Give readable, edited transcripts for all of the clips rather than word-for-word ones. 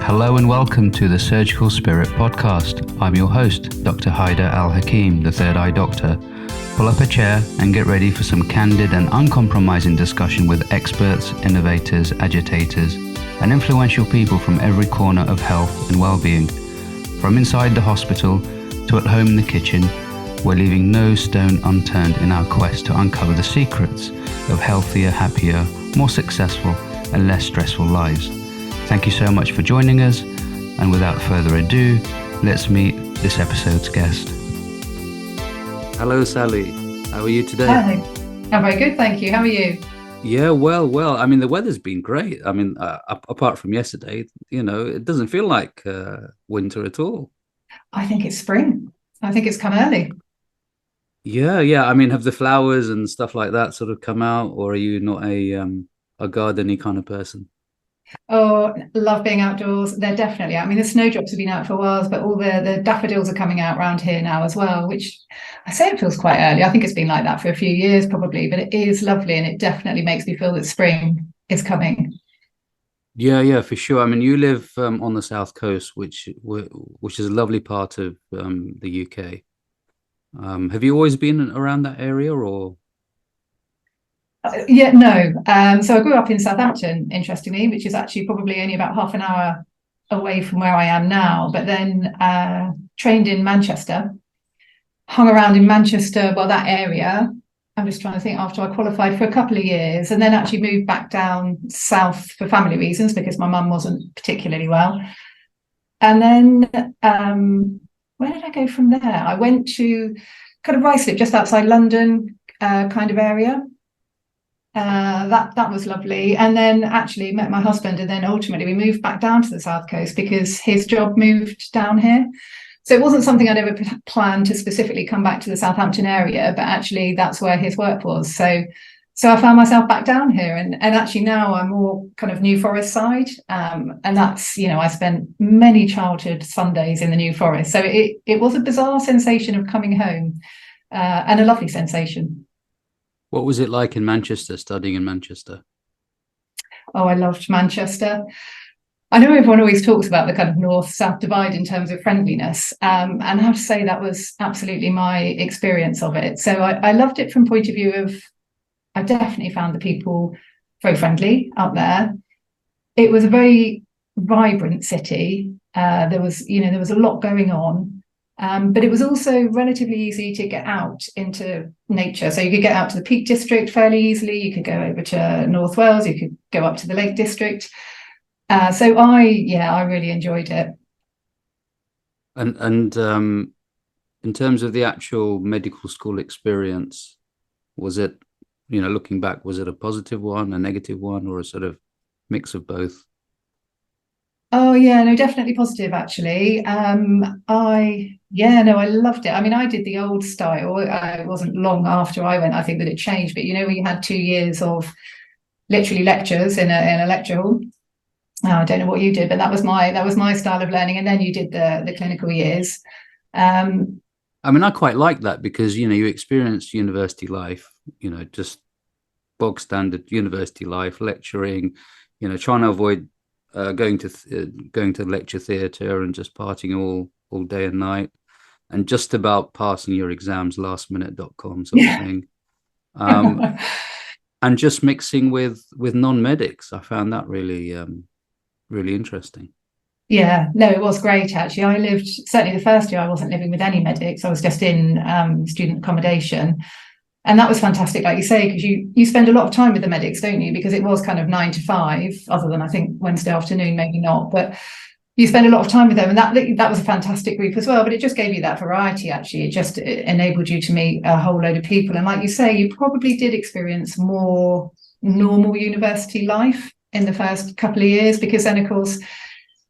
Hello and welcome to the Surgical Spirit podcast. I'm your host, Dr. Al-hakim, the Third Eye Doctor. Pull up a chair and get ready for some candid and uncompromising discussion with experts, innovators, agitators, and influential people from every corner of health and well-being. From inside the hospital to at home in the kitchen, we're leaving no stone unturned in our quest to uncover the secrets of healthier, happier, more successful, and less stressful lives. Thank you so much for joining us, and without further ado, let's meet this episode's guest. Hello, Sally. How are you today? Hi. I'm very good, thank you. How are you? Yeah, well. I mean, the weather's been great. I mean, apart from yesterday, it doesn't feel like winter at all. I think it's spring. I think it's come early. Yeah. I mean, have the flowers and stuff like that sort of come out, or are you not a garden-y kind of person? Oh, love being outdoors. They're definitely out. I mean, the snowdrops have been out for a while, but all the daffodils are coming out around here now as well, which I say it feels quite early. I think it's been like that for a few years probably, but it is lovely and it definitely makes me feel that spring is coming. Yeah, for sure. I mean, you live on the south coast, which is a lovely part of the UK. Have you always been around that area, or? Yeah, no. So I grew up in Southampton, interestingly, which is actually probably only about half an hour away from where I am now, but then trained in Manchester, hung around in Manchester, well, that area. I'm just trying to think, after I qualified for a couple of years, and then actually moved back down south for family reasons because my mum wasn't particularly well. And then where did I go from there? I went to kind of Ruislip, just outside London kind of area. That was lovely, and then actually met my husband, and then ultimately we moved back down to the south coast because his job moved down here. So it wasn't something I'd ever planned to specifically come back to the Southampton area, but actually that's where his work was. So I found myself back down here, and actually now I'm more kind of New Forest side, and that's, I spent many childhood Sundays in the New Forest. So it was a bizarre sensation of coming home, and a lovely sensation. What was it like in Manchester, studying in Manchester? Oh, I loved Manchester. I know everyone always talks about the kind of north-south divide in terms of friendliness, and I have to say that was absolutely my experience of it. So I loved it from point of view of, I definitely found the people very friendly out there. It was a very vibrant city. There was a lot going on. But it was also relatively easy to get out into nature. So you could get out to the Peak District fairly easily. You could go over to North Wales. You could go up to the Lake District. So I really enjoyed it. And in terms of the actual medical school experience, was it, looking back, was it a positive one, a negative one, or a sort of mix of both? Oh yeah, no, definitely positive actually. I loved it. I mean, I did the old style. It wasn't long after I went, I think, that it changed. But we had 2 years of literally lectures in a lecture hall. I don't know what you did, but that was my style of learning. And then you did the clinical years. I mean, I quite like that because you experience university life, just bog standard university life, lecturing, trying to avoid going to lecture theatre and just partying all day and night, and just about passing your exams lastminute.com sort of thing. And just mixing with non-medics. I found that really really interesting. Yeah, no, it was great actually. I lived, certainly the first year I wasn't living with any medics. I was just in student accommodation. And that was fantastic, like you say, because you spend a lot of time with the medics, don't you? Because it was kind of 9 to 5, other than I think Wednesday afternoon, maybe not. But you spend a lot of time with them, and that was a fantastic group as well. But it just gave you that variety, actually. It enabled you to meet a whole load of people. And like you say, you probably did experience more normal university life in the first couple of years, because then, of course,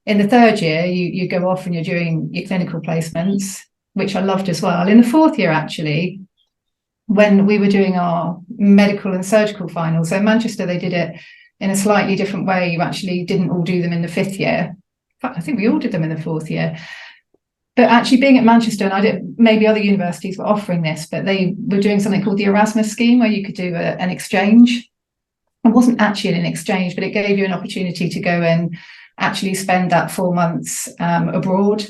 in the third year, you go off and you're doing your clinical placements, which I loved as well. In the fourth year, actually, when we were doing our medical and surgical finals. So in Manchester, they did it in a slightly different way. You actually didn't all do them in the 5th year. In fact, I think we all did them in the 4th year. But actually being at Manchester, and maybe other universities were offering this, but they were doing something called the Erasmus scheme, where you could do an exchange. It wasn't actually an exchange, but it gave you an opportunity to go and actually spend that 4 months abroad,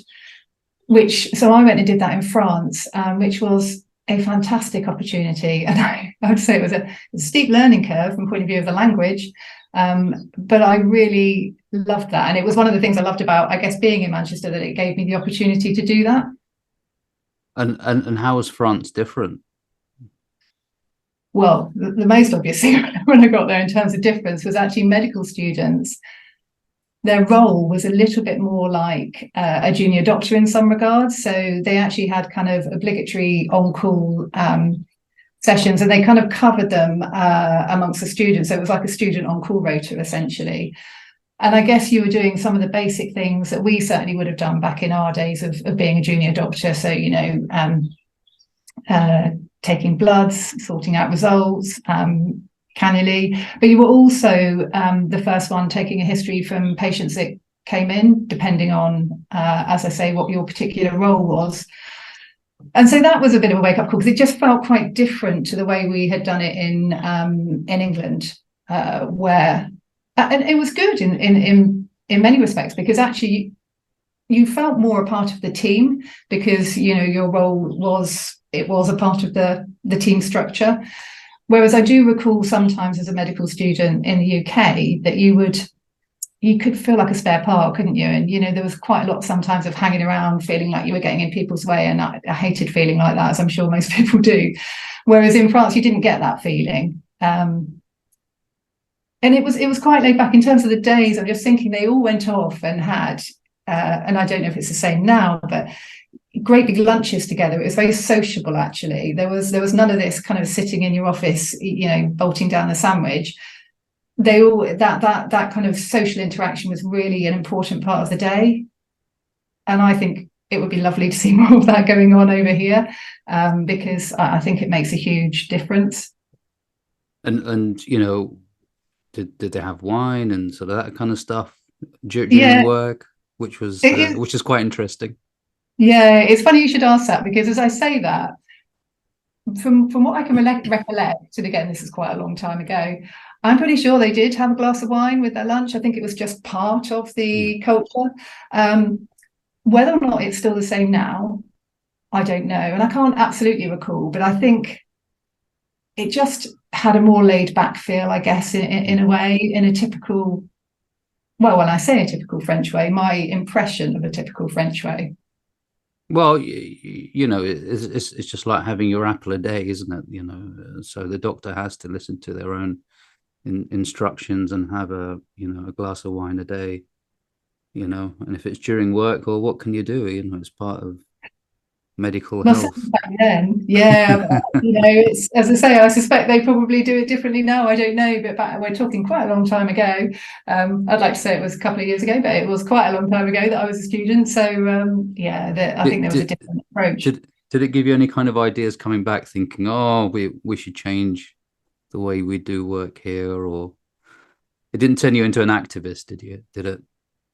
so I went and did that in France, which was a fantastic opportunity. And I would say it was a steep learning curve from the point of view of the language, but I really loved that. And it was one of the things I loved about, I guess, being in Manchester, that it gave me the opportunity to do that. And how was France different? Well, the most obvious thing when I got there in terms of difference was actually medical students. Their role was a little bit more like a junior doctor in some regards. So they actually had kind of obligatory on-call sessions, and they kind of covered them amongst the students. So it was like a student on-call rota, essentially. And I guess you were doing some of the basic things that we certainly would have done back in our days of being a junior doctor. So, taking bloods, sorting out results, cannulae, but you were also the first one taking a history from patients that came in, depending on, as I say, what your particular role was. And so that was a bit of a wake-up call, because it just felt quite different to the way we had done it in England, where, and it was good in many respects, because actually you felt more a part of the team, because your role was a part of the team structure. Whereas I do recall sometimes as a medical student in the UK that you could feel like a spare part, couldn't you? And, there was quite a lot sometimes of hanging around, feeling like you were getting in people's way. And I hated feeling like that, as I'm sure most people do. Whereas in France, you didn't get that feeling. And it was quite laid back in terms of the days. I'm just thinking they all went off and had, and I don't know if it's the same now, but great big lunches together. It was very sociable, actually. There was none of this kind of sitting in your office, bolting down the sandwich. They all, that kind of social interaction was really an important part of the day. And I think it would be lovely to see more of that going on over here, because I think it makes a huge difference. And did they have wine and sort of that kind of stuff during work, which is quite interesting. Yeah, it's funny you should ask that, because as I say that, from what I can recollect, and again, this is quite a long time ago, I'm pretty sure they did have a glass of wine with their lunch. I think it was just part of the culture. Whether or not it's still the same now, I don't know. And I can't absolutely recall, but I think it just had a more laid back feel, I guess, in a way, in a typical, well, when I say a typical French way, my impression of a typical French way. Well, it's just like having your apple a day, isn't it? So the doctor has to listen to their own instructions and have a glass of wine a day, and if it's during work, or what can you do? It's part of medical health. Back then, yeah. It's, as I say, I suspect they probably do it differently now. I don't know, but we're talking quite a long time ago. I'd like to say it was a couple of years ago, but it was quite a long time ago that I was a student. So I think there was a different approach. Did it give you any kind of ideas coming back, thinking, oh, we should change the way we do work here? Or it didn't turn you into an activist, did it?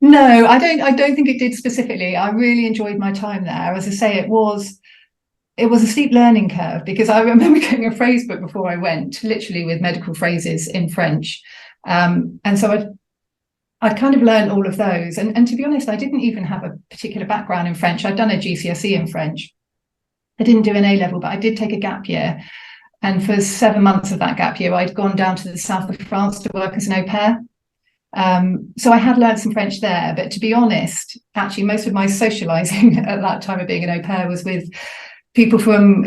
No, I don't think it did specifically. I really enjoyed my time there. As I say, it was a steep learning curve, because I remember getting a phrase book before I went, literally with medical phrases in French. And so I'd kind of learned all of those. And to be honest, I didn't even have a particular background in French. I'd done a GCSE in French. I didn't do an A-level, but I did take a gap year. And for 7 months of that gap year, I'd gone down to the south of France to work as an au pair. So I had learned some French there, but to be honest, actually most of my socializing at that time of being an au pair was with people from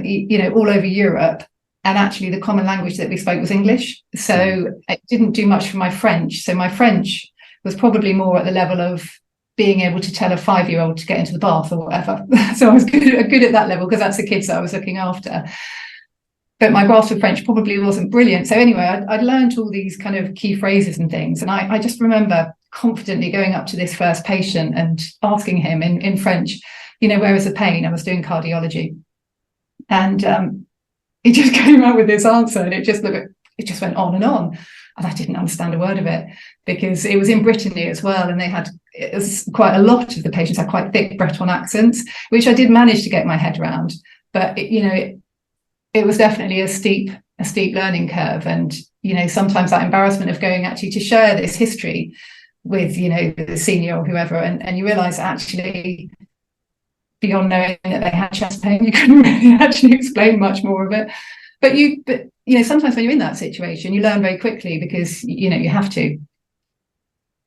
all over Europe, and actually the common language that we spoke was English. So it didn't do much for my French. So my French was probably more at the level of being able to tell a 5-year-old to get into the bath or whatever. So I was good at that level, because that's the kids that I was looking after. But my grasp of French probably wasn't brilliant. So anyway, I'd learned all these kind of key phrases and things. And I just remember confidently going up to this first patient and asking him in French, where is the pain? I was doing cardiology. And he just came out with this answer, and it just went on and on. And I didn't understand a word of it, because it was in Brittany as well. And it was quite a lot of the patients had quite thick Breton accents, which I did manage to get my head around. But it was definitely a steep steep learning curve. And, you know, sometimes that embarrassment of going actually to share this history with, you know, the senior or whoever, and you realise actually, beyond knowing that they had chest pain, you couldn't really actually explain much more of it. But you know, sometimes when you're in that situation, you learn very quickly because, you know, you have to.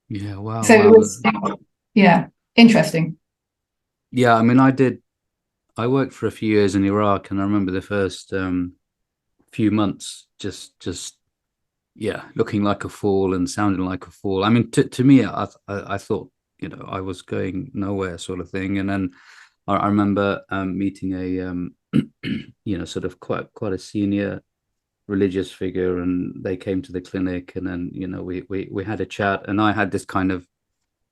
Yeah, wow. So it was, yeah, interesting. Yeah, I mean, I worked for a few years in Iraq, and I remember the first few months just looking like a fool and sounding like a fool. I mean, to me, I thought, you know, I was going nowhere, sort of thing. And then I remember meeting a you know, sort of quite a senior religious figure, and they came to the clinic, and then, you know, we had a chat, and I had this kind of,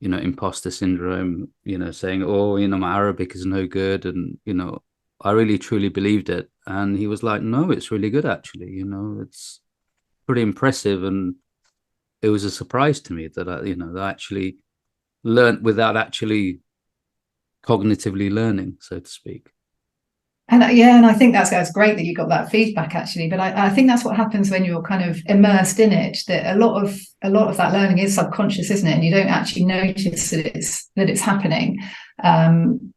you know, imposter syndrome, you know, saying, oh, you know, my Arabic is no good, and, you know, I really truly believed it. And he was like, no, it's really good, actually, you know, it's pretty impressive. And it was a surprise to me that you know, that I actually learned without actually cognitively learning, so to speak. And and I think that's great that you got that feedback, actually. But I think that's what happens when you're kind of immersed in it. That a lot of that learning is subconscious, isn't it? And you don't actually notice that it's happening. And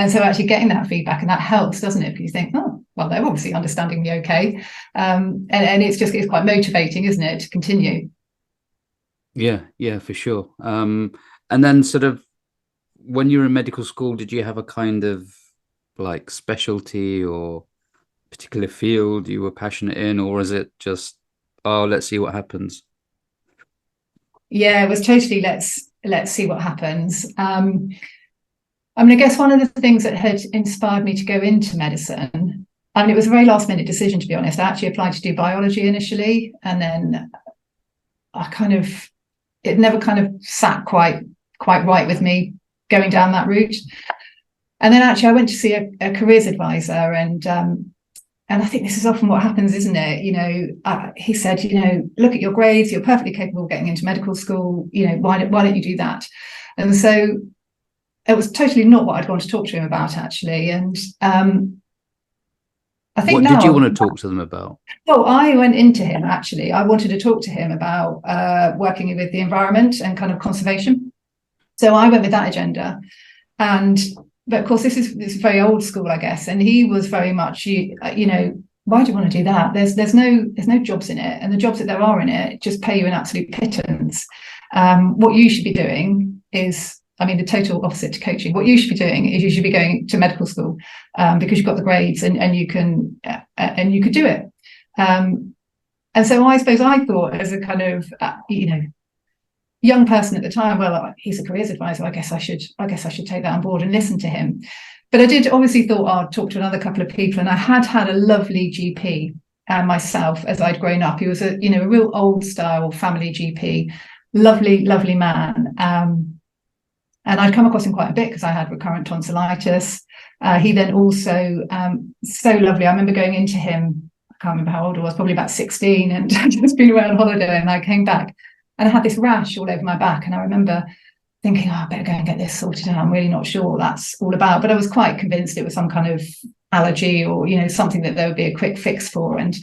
so actually getting that feedback, and that helps, doesn't it? Because you think, oh, well, they're obviously understanding me okay. And it's quite motivating, isn't it, to continue? Yeah, for sure. And then sort of when you were in medical school, did you have a kind of like specialty or particular field you were passionate in, or is it just, oh, let's see what happens? Yeah, it was totally let's see what happens. I mean, I guess one of the things that had inspired me to go into medicine, I mean, it was a very last minute decision, to be honest. I actually applied to do biology initially, and then it never kind of sat quite right with me going down that route. And then actually I went to see a careers advisor, and I think this is often what happens, isn't it? You know, he said, you know, look at your grades, you're perfectly capable of getting into medical school, you know, why don't you do that? And so it was totally not what I'd gone to talk to him about, actually. And I think what did you want to talk to them about? Well, I went into him, actually. I wanted to talk to him about working with the environment and kind of conservation. So I went with that agenda. But of course, this is very old school, I guess. And he was very much, you know, why do you want to do that? There's no jobs in it, and the jobs that there are in it just pay you an absolute pittance. What you should be doing is, I mean, the total opposite to coaching. What you should be doing is you should be going to medical school because you've got the grades and you can and you could do it. And so I suppose I thought, as a kind of you know, young person at the time, well, he's a careers advisor, I guess I should take that on board and listen to him. But I did obviously thought I'd talk to another couple of people, and I had a lovely GP myself as I'd grown up. He was a real old style family GP, lovely man. And I'd come across him quite a bit because I had recurrent tonsillitis. He then also so lovely. I remember going into him, I can't remember how old I was, probably about 16, and I'd just been away on holiday, and I came back and I had this rash all over my back. And I remember thinking, oh, I better go and get this sorted out. I'm really not sure what that's all about. But I was quite convinced it was some kind of allergy or, you know, something that there would be a quick fix for. And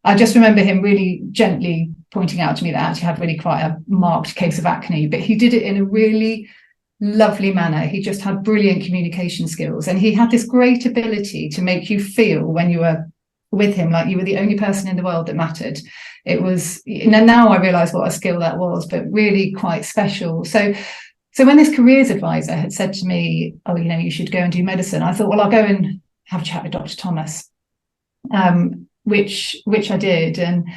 I just remember him really gently pointing out to me that I actually had really quite a marked case of acne. But he did it in a really lovely manner. He just had brilliant communication skills. And he had this great ability to make you feel, when you were with him, like you were the only person in the world that mattered. It was, now I realise what a skill that was, but really quite special. So when this careers advisor had said to me, oh, you know, you should go and do medicine, I thought, well, I'll go and have a chat with Dr. Thomas, which I did. And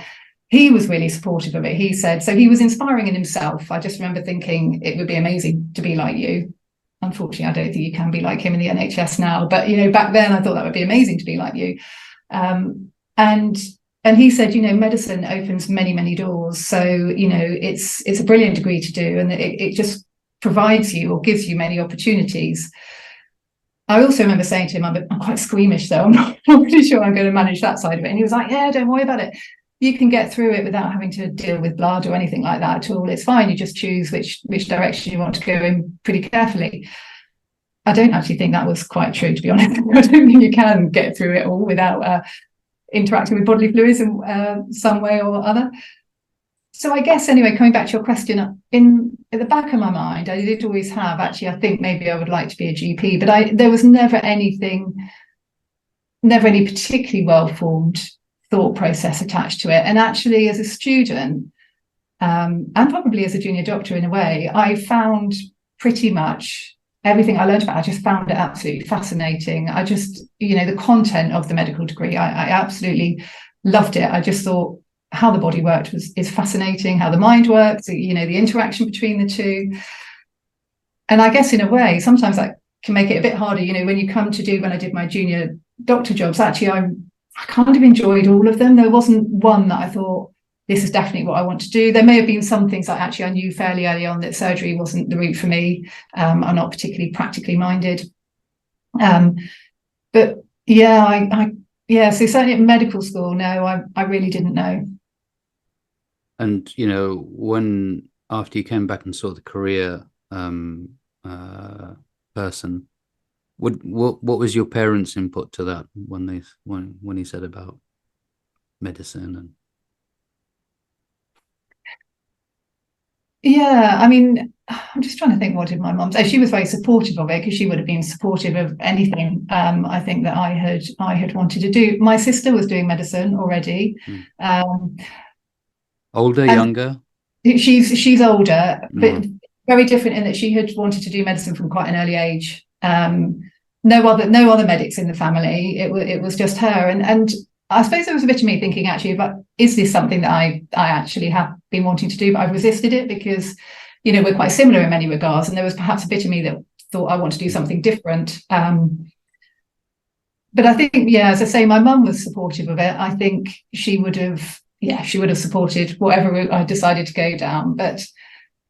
he was really supportive of it. He said, so he was inspiring in himself. I just remember thinking it would be amazing to be like you. Unfortunately, I don't think you can be like him in the NHS now. But, you know, back then I thought that would be amazing to be like you. And he said, you know, medicine opens many, many doors. So, you know, it's a brilliant degree to do, and it just provides you or gives you many opportunities. I also remember saying to him, I'm quite squeamish, though. I'm not really sure I'm going to manage that side of it. And he was like, yeah, don't worry about it. You can get through it without having to deal with blood or anything like that at all. It's fine. You just choose which direction you want to go in pretty carefully. I don't actually think that was quite true, to be honest. I don't think you can get through it all without interacting with bodily fluids in some way or other. So I guess anyway, coming back to your question, in at the back of my mind, I did always have, actually, I think maybe I would like to be a GP, but there was never any particularly well-formed thought process attached to it. And actually, as a student, and probably as a junior doctor in a way, I found pretty much everything I learned about, I just found it absolutely fascinating. I just, the content of the medical degree, I absolutely loved it. I just thought how the body worked is fascinating, how the mind works, the interaction between the two. And I guess in a way, sometimes that can make it a bit harder, when I did my junior doctor jobs, actually, I kind of enjoyed all of them. There wasn't one that I thought, this is definitely what I want to do. There may have been some things that actually I knew fairly early on that surgery wasn't the route for me. I'm not particularly practically minded. But yeah, so certainly at medical school, no, I really didn't know. And, when after you came back and saw the career person, what was your parents' input to that when he said about medicine? And yeah, I mean, I'm just trying to think, what did my mum say? She was very supportive of it, because she would have been supportive of anything I think that I had wanted to do. My sister was doing medicine already. Older, younger? She's older, but very different in that she had wanted to do medicine from quite an early age. No other medics in the family. It was just her, and I suppose there was a bit of me thinking, actually, but is this something that I actually have been wanting to do? But I've resisted it because, we're quite similar in many regards, and there was perhaps a bit of me that thought I want to do something different. But I think, yeah, as I say, my mum was supportive of it. I think she would have supported whatever route I decided to go down. But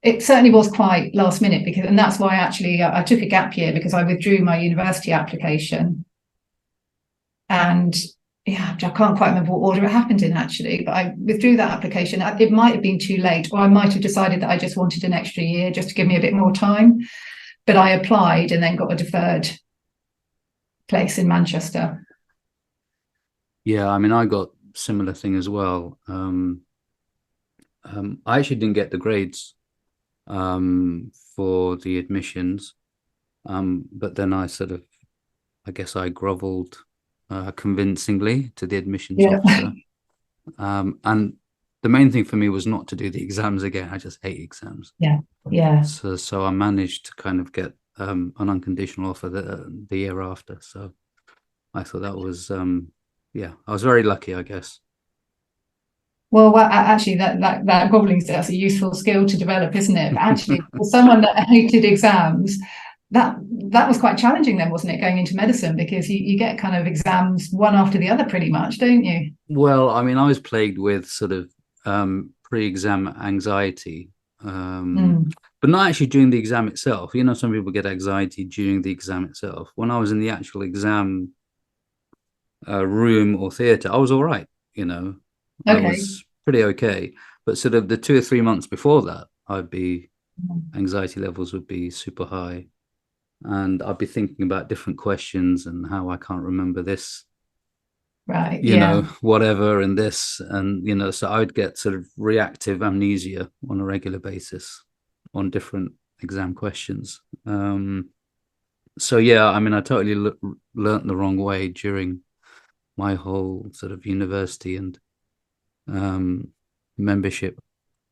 it certainly was quite last minute, and that's why actually I took a gap year, because I withdrew my university application. And yeah, I can't quite remember what order it happened in, actually, but I withdrew that application. It might have been too late, or I might have decided that I just wanted an extra year just to give me a bit more time. But I applied and then got a deferred place in Manchester. Yeah, I mean, I got similar thing as well. I actually didn't get the grades for the admissions, but then I guess I groveled convincingly to the admissions officer. And the main thing for me was not to do the exams again. I just hate exams. Yeah. So I managed to kind of get an unconditional offer the year after. So I thought that was I was very lucky, I guess. Well, actually, that groveling, that's a useful skill to develop, isn't it? But actually, for someone that hated exams, that was quite challenging then, wasn't it, going into medicine? Because you get kind of exams one after the other pretty much, don't you? Well, I mean, I was plagued with sort of pre-exam anxiety, but not actually during the exam itself. Some people get anxiety during the exam itself. When I was in the actual exam room or theatre, I was all right, Okay. I was pretty okay. But sort of the 2 or 3 months before that, anxiety levels would be super high. And I'd be thinking about different questions and how I can't remember this, right? Whatever, and this, and so I'd get sort of reactive amnesia on a regular basis on different exam questions. So yeah, I mean, I totally learnt the wrong way during my whole sort of university and membership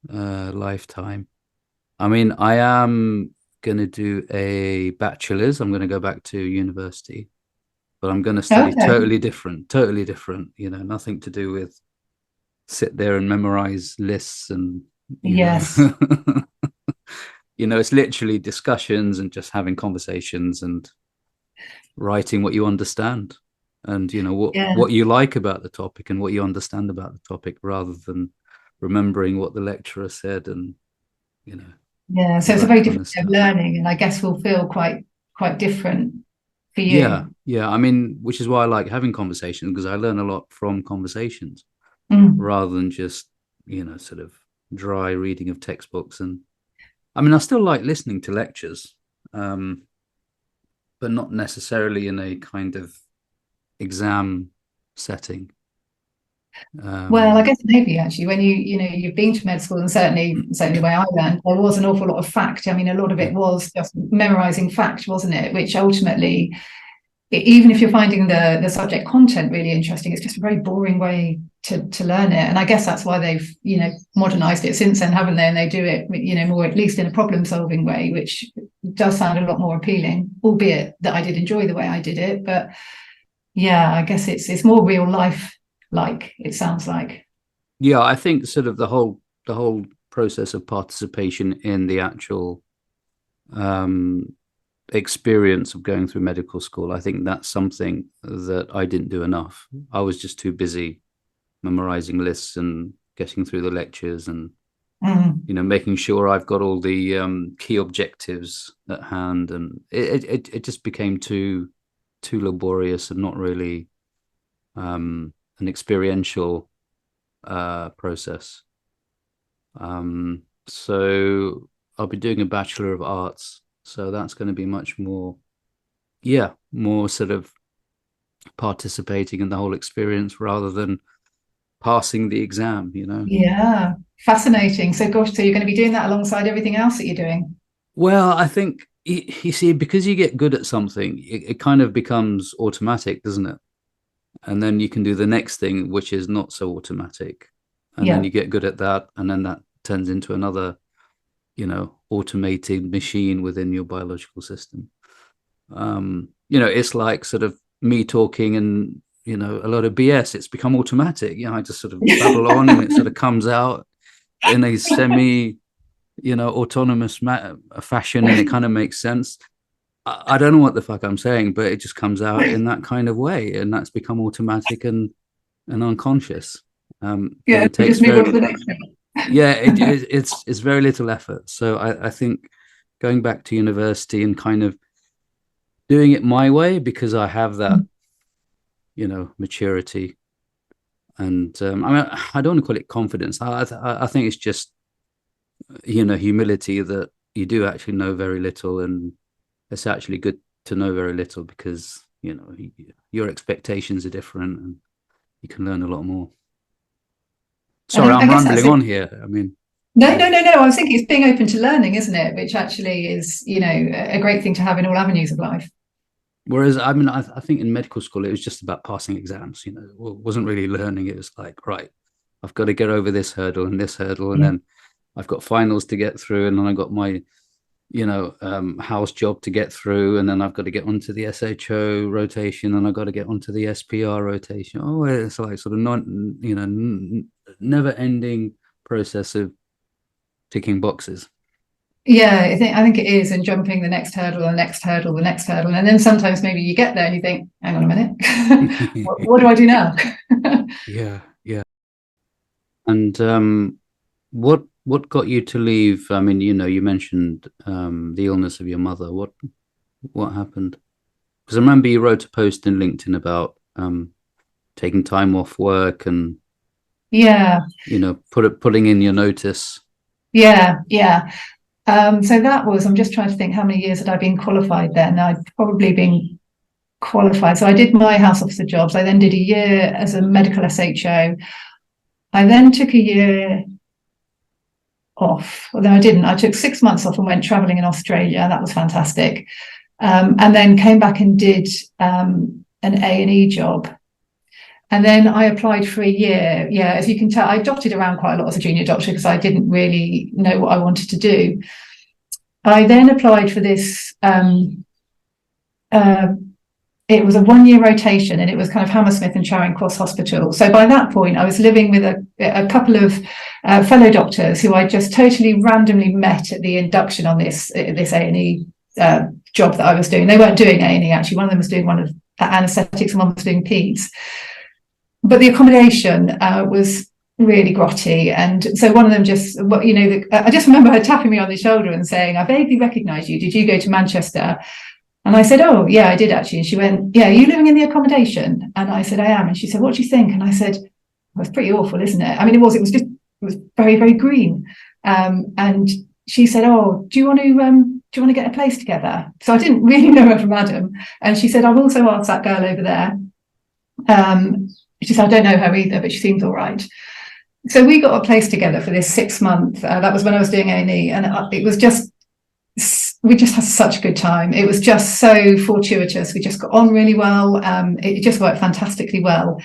lifetime. I mean, I am going to do a bachelor's. I'm going to go back to university, but I'm going to study totally different, nothing to do with sit there and memorize lists and, yes. It's literally discussions and just having conversations and writing what you understand and, what you like about the topic and what you understand about the topic, rather than remembering what the lecturer said and, Yeah, so it's a very different way of learning, and I guess will feel quite different for you. Yeah. I mean, which is why I like having conversations, because I learn a lot from conversations rather than just, sort of dry reading of textbooks. And I mean, I still like listening to lectures, but not necessarily in a kind of exam setting. Well, I guess maybe actually when you've been to med school, and certainly the way I learned, there was an awful lot of fact. I mean, a lot of it was just memorizing fact, wasn't it? Which ultimately, even if you're finding the subject content really interesting, it's just a very boring way to learn it. And I guess that's why they've modernized it since then, haven't they? And they do it more, at least in a problem solving way, which does sound a lot more appealing, albeit that I did enjoy the way I did it. But yeah, I guess it's more real life, like it sounds like. Yeah, I think sort of the whole process of participation in the actual experience of going through medical school, I think that's something that I didn't do enough. I was just too busy memorizing lists and getting through the lectures and making sure I've got all the key objectives at hand, and it just became too laborious and not really an experiential process. So I'll be doing a Bachelor of Arts, so that's going to be much more sort of participating in the whole experience rather than passing the exam. Yeah, fascinating. So gosh, so you're going to be doing that alongside everything else that you're doing? Well, I think you see, because you get good at something, it kind of becomes automatic, doesn't it? And then you can do the next thing, which is not so automatic. And then you get good at that. And then that turns into another, automated machine within your biological system. It's like sort of me talking and, a lot of BS. It's become automatic. I just sort of babble on and it sort of comes out in a semi, autonomous fashion, and it kind of makes sense. I don't know what the fuck I'm saying, but it just comes out in that kind of way, and that's become automatic and unconscious. It takes just move on to the next thing. It's very little effort. So I think going back to university and kind of doing it my way, because I have that, maturity, and I mean, I don't want to call it confidence. I think it's just, humility, that you do actually know very little, and it's actually good to know very little, because your expectations are different and you can learn a lot more. Sorry, I'm rambling on here. I mean, no. I was thinking it's being open to learning, isn't it? Which actually is, a great thing to have in all avenues of life. Whereas, I mean, I think in medical school, it was just about passing exams, it wasn't really learning. It was like, right, I've got to get over this hurdle and this hurdle. And then I've got finals to get through. And then I got my, house job to get through. And then I've got to get onto the SHO rotation, and I've got to get onto the SPR rotation. Oh, it's like sort of never ending process of ticking boxes. Yeah, I think it is, and jumping the next hurdle, the next hurdle, the next hurdle, and then sometimes maybe you get there and you think, hang on a minute, what do I do now? Yeah. And what got you to leave? I mean, you mentioned the illness of your mother. What happened? Because I remember you wrote a post in LinkedIn about taking time off work and putting in your notice. Yeah. So that was, I'm just trying to think, how many years had I been qualified then? I'd probably been qualified. So I did my house officer jobs. I then did a year as a medical SHO. I then took a year off, although I didn't. I took 6 months off and went traveling in Australia. That was fantastic. And then came back and did an A&E job. And then I applied for a year. Yeah, as you can tell, I dotted around quite a lot as a junior doctor because I didn't really know what I wanted to do. I then applied for this. It was a 1-year rotation, and it was kind of Hammersmith and Charing Cross Hospital. So by that point, I was living with a couple of fellow doctors who I just totally randomly met at the induction on this A&E job that I was doing. They weren't doing A&E, actually. One of them was doing one of anaesthetics and one was doing peds. But the accommodation was really grotty. And so one of them just, I just remember her tapping me on the shoulder and saying, I vaguely recognise you. Did you go to Manchester? And I said, oh, yeah, I did actually. And she went, yeah, are you living in the accommodation? And I said, I am. And she said, what do you think? And I said, well, it's pretty awful, isn't it? I mean, it was very, very green. And she said, oh, do you want to get a place together? So I didn't really know her from Adam. And she said, I've also asked that girl over there. She said, I don't know her either, but she seems all right. So we got a place together for this 6 month. That was when I was doing A&E, and it was just, we just had such a good time. It was just so fortuitous. We just got on really well. It just worked fantastically well.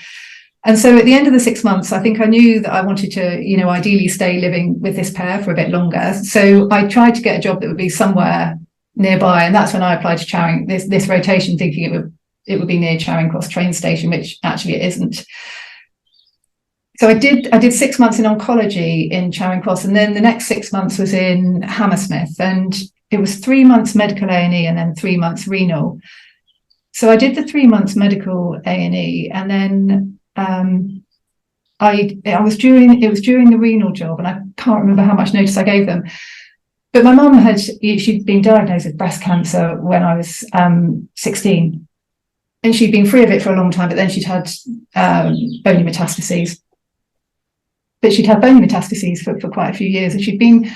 And so at the end of the 6 months, I think I knew that I wanted to, ideally stay living with this pair for a bit longer. So I tried to get a job that would be somewhere nearby. And that's when I applied to Charing, this rotation, thinking it would be near Charing Cross train station, which actually it isn't. So I did 6 months in oncology in Charing Cross, and then the next 6 months was in Hammersmith, and it was 3 months medical A&E and then 3 months renal. So I did the 3 months medical A&E, and then it was during the renal job, and I can't remember how much notice I gave them. But my mum she'd been diagnosed with breast cancer when I was 16, and she'd been free of it for a long time, but then she'd had bony metastases. But she'd had bony metastases for quite a few years, and she'd been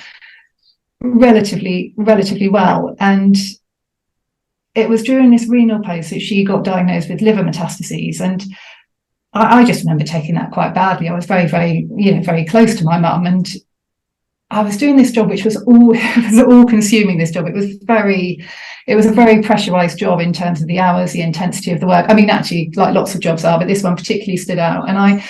relatively well. And it was during this renal post that she got diagnosed with liver metastases. And I just remember taking that quite badly. I was very, very, very close to my mum, and I was doing this job, which was all consuming. This job, it was a very pressurized job in terms of the hours, the intensity of the work. I mean, actually, like lots of jobs are, but this one particularly stood out. And I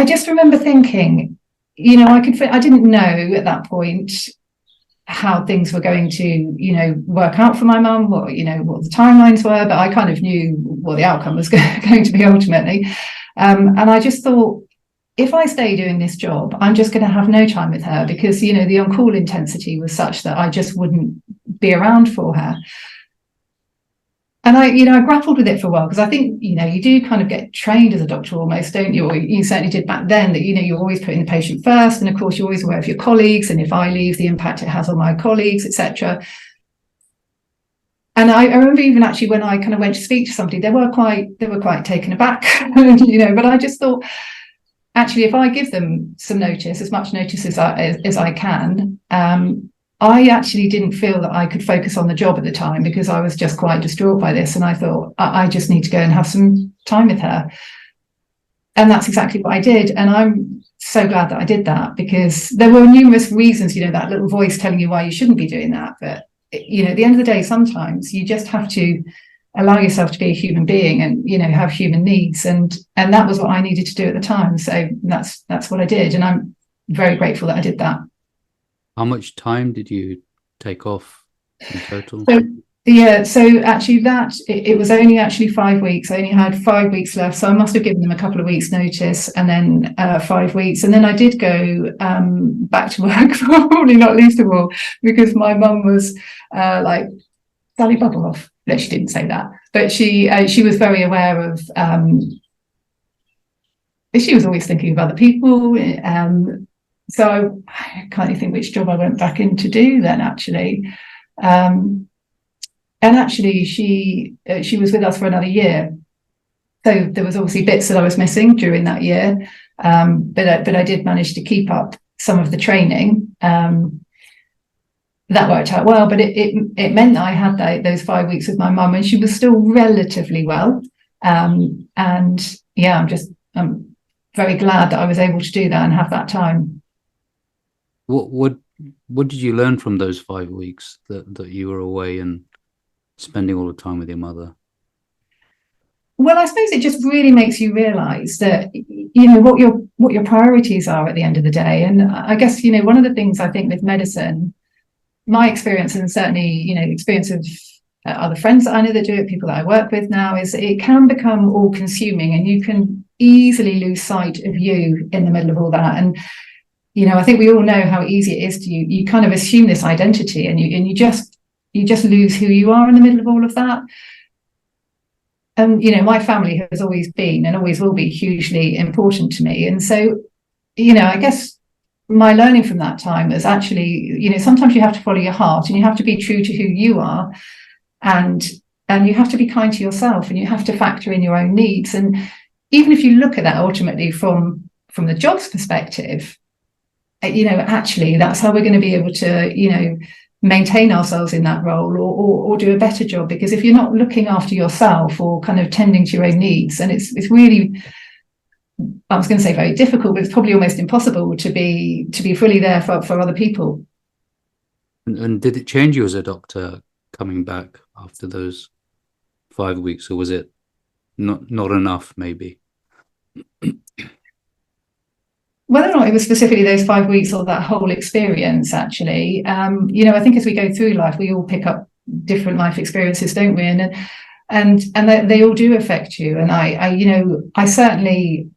just remember thinking, I didn't know at that point how things were going to, work out for my mum, what the timelines were, but I kind of knew what the outcome was going to be ultimately. And I just thought, if I stay doing this job, I'm just going to have no time with her, because, the on-call intensity was such that I just wouldn't be around for her. And I grappled with it for a while, because I think, you do kind of get trained as a doctor almost, don't you? Or you certainly did back then, that, you're always putting the patient first. And of course, you're always aware of your colleagues, and if I leave, the impact it has on my colleagues, etc. And I remember even actually when I kind of went to speak to somebody, they were quite taken aback, but I just thought, actually, if I give them some notice, as much notice as I can, I actually didn't feel that I could focus on the job at the time, because I was just quite distraught by this. And I thought, I just need to go and have some time with her. And that's exactly what I did. And I'm so glad that I did that, because there were numerous reasons, that little voice telling you why you shouldn't be doing that. But, at the end of the day, sometimes you just have to allow yourself to be a human being and, have human needs. And that was what I needed to do at the time. So that's what I did. And I'm very grateful that I did that. How much time did you take off in total? So actually it was only actually 5 weeks. I only had 5 weeks left. So I must have given them a couple of weeks notice, and then 5 weeks. And then I did go back to work, probably not least of all, because my mum was like, Sally, bubble off. No, she didn't say that. But she was very aware of, she was always thinking of other people. So I can't even think which job I went back in to do then, actually. And actually, she was with us for another year. So there was obviously bits that I was missing during that year. But I did manage to keep up some of the training. That worked out well, but it meant that I had those 5 weeks with my mum, and she was still relatively well. And yeah, I'm very glad that I was able to do that and have that time. What did you learn from those 5 weeks that you were away and spending all the time with your mother? Well, I suppose it just really makes you realise that, what your priorities are at the end of the day. And I guess, one of the things I think with medicine, my experience, and certainly, experience of other friends that I know that do it, people that I work with now, is it can become all consuming, and you can easily lose sight of you in the middle of all that. And I think we all know how easy it is to you kind of assume this identity, and you just lose who you are in the middle of all of that. And my family has always been and always will be hugely important to me. And so I guess my learning from that time is actually, sometimes you have to follow your heart, and you have to be true to who you are, and you have to be kind to yourself, and you have to factor in your own needs. And even if you look at that ultimately from the job's perspective, actually that's how we're going to be able to maintain ourselves in that role or do a better job. Because if you're not looking after yourself or kind of tending to your own needs, and it's really, I was going to say very difficult, but it's probably almost impossible to be fully there for other people. And did it change you as a doctor coming back after those 5 weeks, or was it not enough maybe? Whether or not it was specifically those 5 weeks or that whole experience, actually, I think as we go through life, we all pick up different life experiences, don't we? And they all do affect you. And I certainly,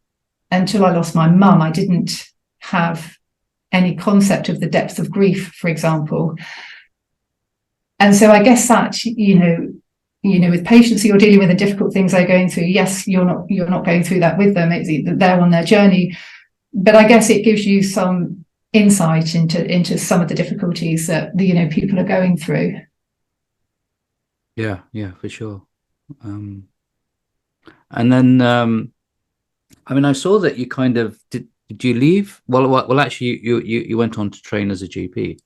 until I lost my mum, I didn't have any concept of the depth of grief, for example. And so I guess that, with patients you're dealing with the difficult things they're going through, yes, you're not going through that with them. They're on their journey. But I guess it gives you some insight into some of the difficulties that people are going through. Yeah, for sure. And then, I saw that you kind of did you leave? Well, actually, you went on to train as a GP.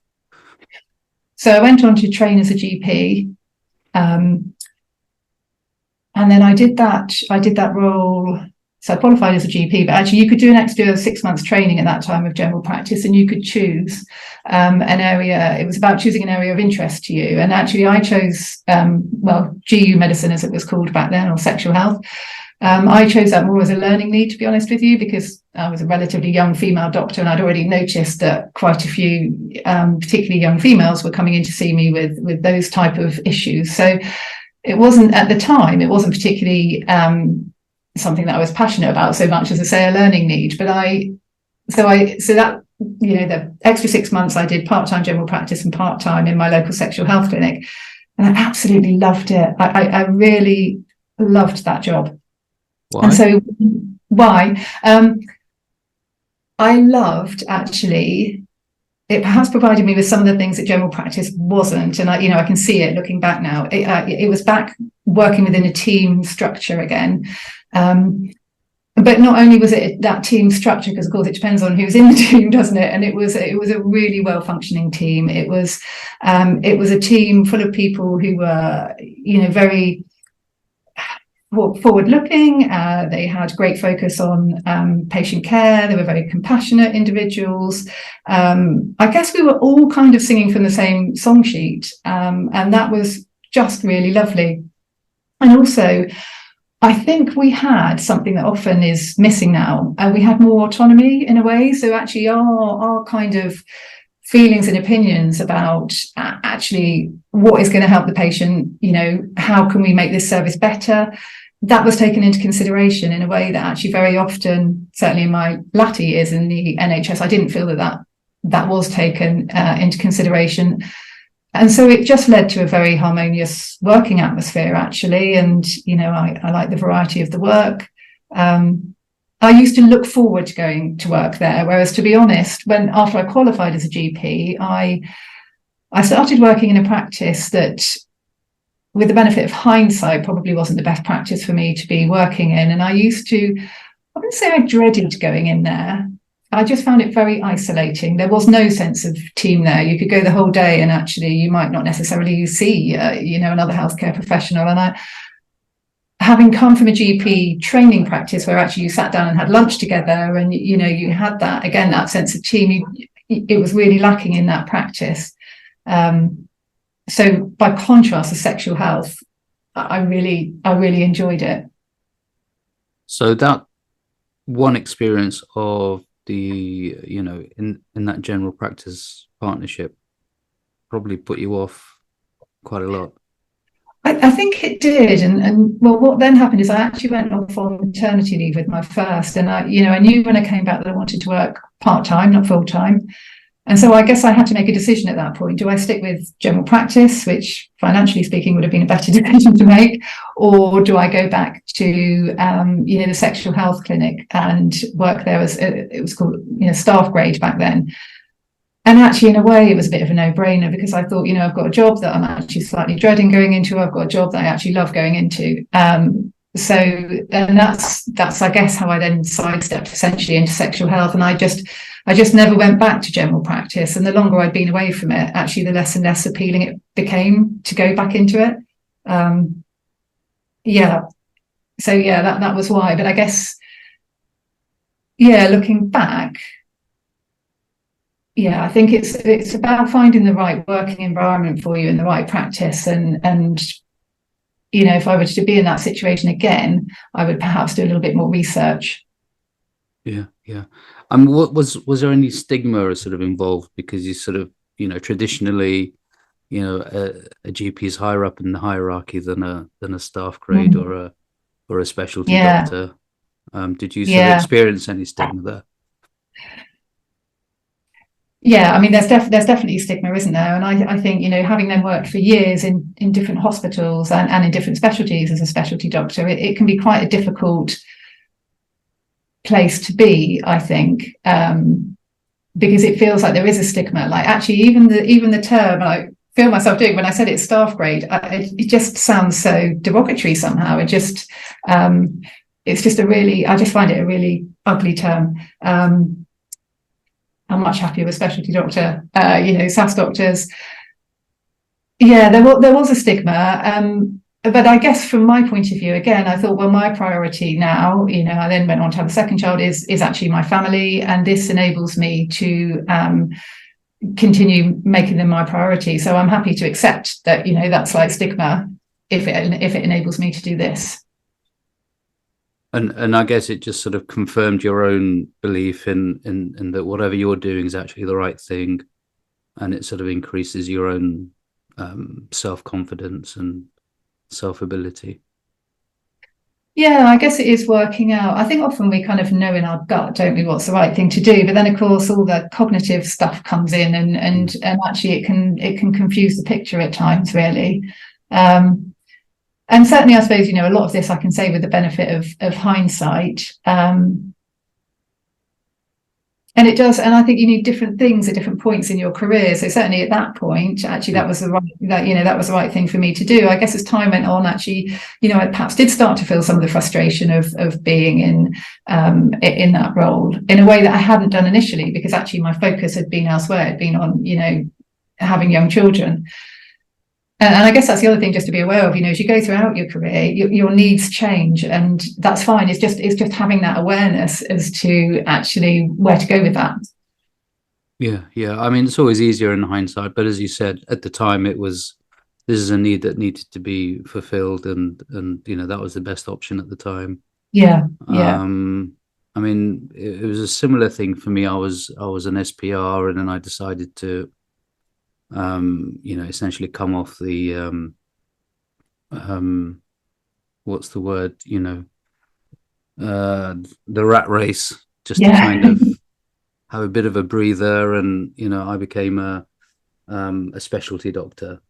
So I went on to train as a GP, and then I did that role. So I qualified as a GP, but actually you could do an extra 6 months training at that time of general practice, and you could choose an area. It was about choosing an area of interest to you. And actually I chose, GU medicine, as it was called back then, or sexual health. I chose that more as a learning need, to be honest with you, because I was a relatively young female doctor, and I'd already noticed that quite a few, particularly young females, were coming in to see me with those type of issues. So it wasn't, at the time, it wasn't particularly something that I was passionate about so much as, I say, a learning need. But the extra 6 months I did part-time general practice and part-time in my local sexual health clinic, and I absolutely loved it. I really loved that job. Why? And so why? I loved, actually, it perhaps provided me with some of the things that general practice wasn't. And I can see it looking back now. It was back working within a team structure again. But not only was it that team structure, because of course it depends on who's in the team, doesn't it? And it was a really well functioning team. It was a team full of people who were, very forward-looking. They had great focus on patient care. They were very compassionate individuals. I guess we were all kind of singing from the same song sheet, and that was just really lovely. And also, I think we had something that often is missing now. We had more autonomy in a way. So actually, our kind of feelings and opinions about actually what is going to help the patient, how can we make this service better, that was taken into consideration in a way that actually very often, certainly in my latter years in the NHS, I didn't feel that was taken into consideration. And so it just led to a very harmonious working atmosphere, actually. And, I like the variety of the work. I used to look forward to going to work there, whereas, to be honest, after I qualified as a GP, I started working in a practice that, with the benefit of hindsight, probably wasn't the best practice for me to be working in. And I wouldn't say I dreaded going in there. I just found it very isolating. There was no sense of team there. You could go the whole day and actually you might not necessarily see, another healthcare professional. And having come from a GP training practice where actually you sat down and had lunch together and, you had that sense of team, it was really lacking in that practice. So by contrast, the sexual health, I really enjoyed it. So that one experience of the, in that general practice partnership probably put you off quite a lot. I think it did. And what then happened is I actually went off on maternity leave with my first. And I knew when I came back that I wanted to work part-time, not full-time. And so I guess I had to make a decision at that point. Do I stick with general practice, which financially speaking would have been a better decision to make, or do I go back to, the sexual health clinic and work there as it was called, staff grade back then? And actually, in a way, it was a bit of a no-brainer because I thought, I've got a job that I'm actually slightly dreading going into. I've got a job that I actually love going into. And that's I guess how I then sidestepped essentially into sexual health. And I I just never went back to general practice. And the longer I'd been away from it, actually, the less and less appealing it became to go back into it. So that was why. But I guess, looking back, I think it's about finding the right working environment for you and the right practice. And if I were to be in that situation again, I would perhaps do a little bit more research. Yeah. What was there any stigma sort of involved, because you sort of, traditionally, a GP is higher up in the hierarchy than a staff grade or a specialty doctor. Did you sort of experience any stigma there? Yeah, I mean, there's definitely stigma, isn't there? And I think, having then worked for years in different hospitals and in different specialties as a specialty doctor, it can be quite a difficult place to be, I think, because it feels like there is a stigma. Like, actually, even the term I feel myself doing when I said it's staff grade, it just sounds so derogatory somehow. It's just I just find it a really ugly term. I'm much happier with specialty doctor, SAS doctors. Yeah, there was a stigma. But I guess from my point of view, again, I thought, well, my priority now, I then went on to have a second child, is actually my family. And this enables me to continue making them my priority. So I'm happy to accept that, that slight stigma if it enables me to do this. And I guess it just sort of confirmed your own belief in that whatever you're doing is actually the right thing, and it sort of increases your own self-confidence and self-ability. Yeah, I guess it is working out. I think often we kind of know in our gut, don't we, what's the right thing to do, but then of course all the cognitive stuff comes in, and actually it can confuse the picture at times, really. And certainly, I suppose, a lot of this I can say with the benefit of hindsight. And it does, and I think you need different things at different points in your career. So certainly at that point, actually, that was the right thing for me to do. I guess as time went on, actually, I perhaps did start to feel some of the frustration of being in that role in a way that I hadn't done initially, because actually my focus had been elsewhere. It had been on, having young children. And I guess that's the other thing just to be aware of, as you go throughout your career, your needs change, and that's fine. It's just having that awareness as to actually where to go with that. Yeah. I mean, it's always easier in hindsight, but as you said, at the time, this is a need that needed to be fulfilled, and that was the best option at the time. Yeah. I mean, it was a similar thing for me. I was an SPR, and then I decided to essentially come off the what's the word, the rat race, just to kind of have a bit of a breather. And I became a specialty doctor,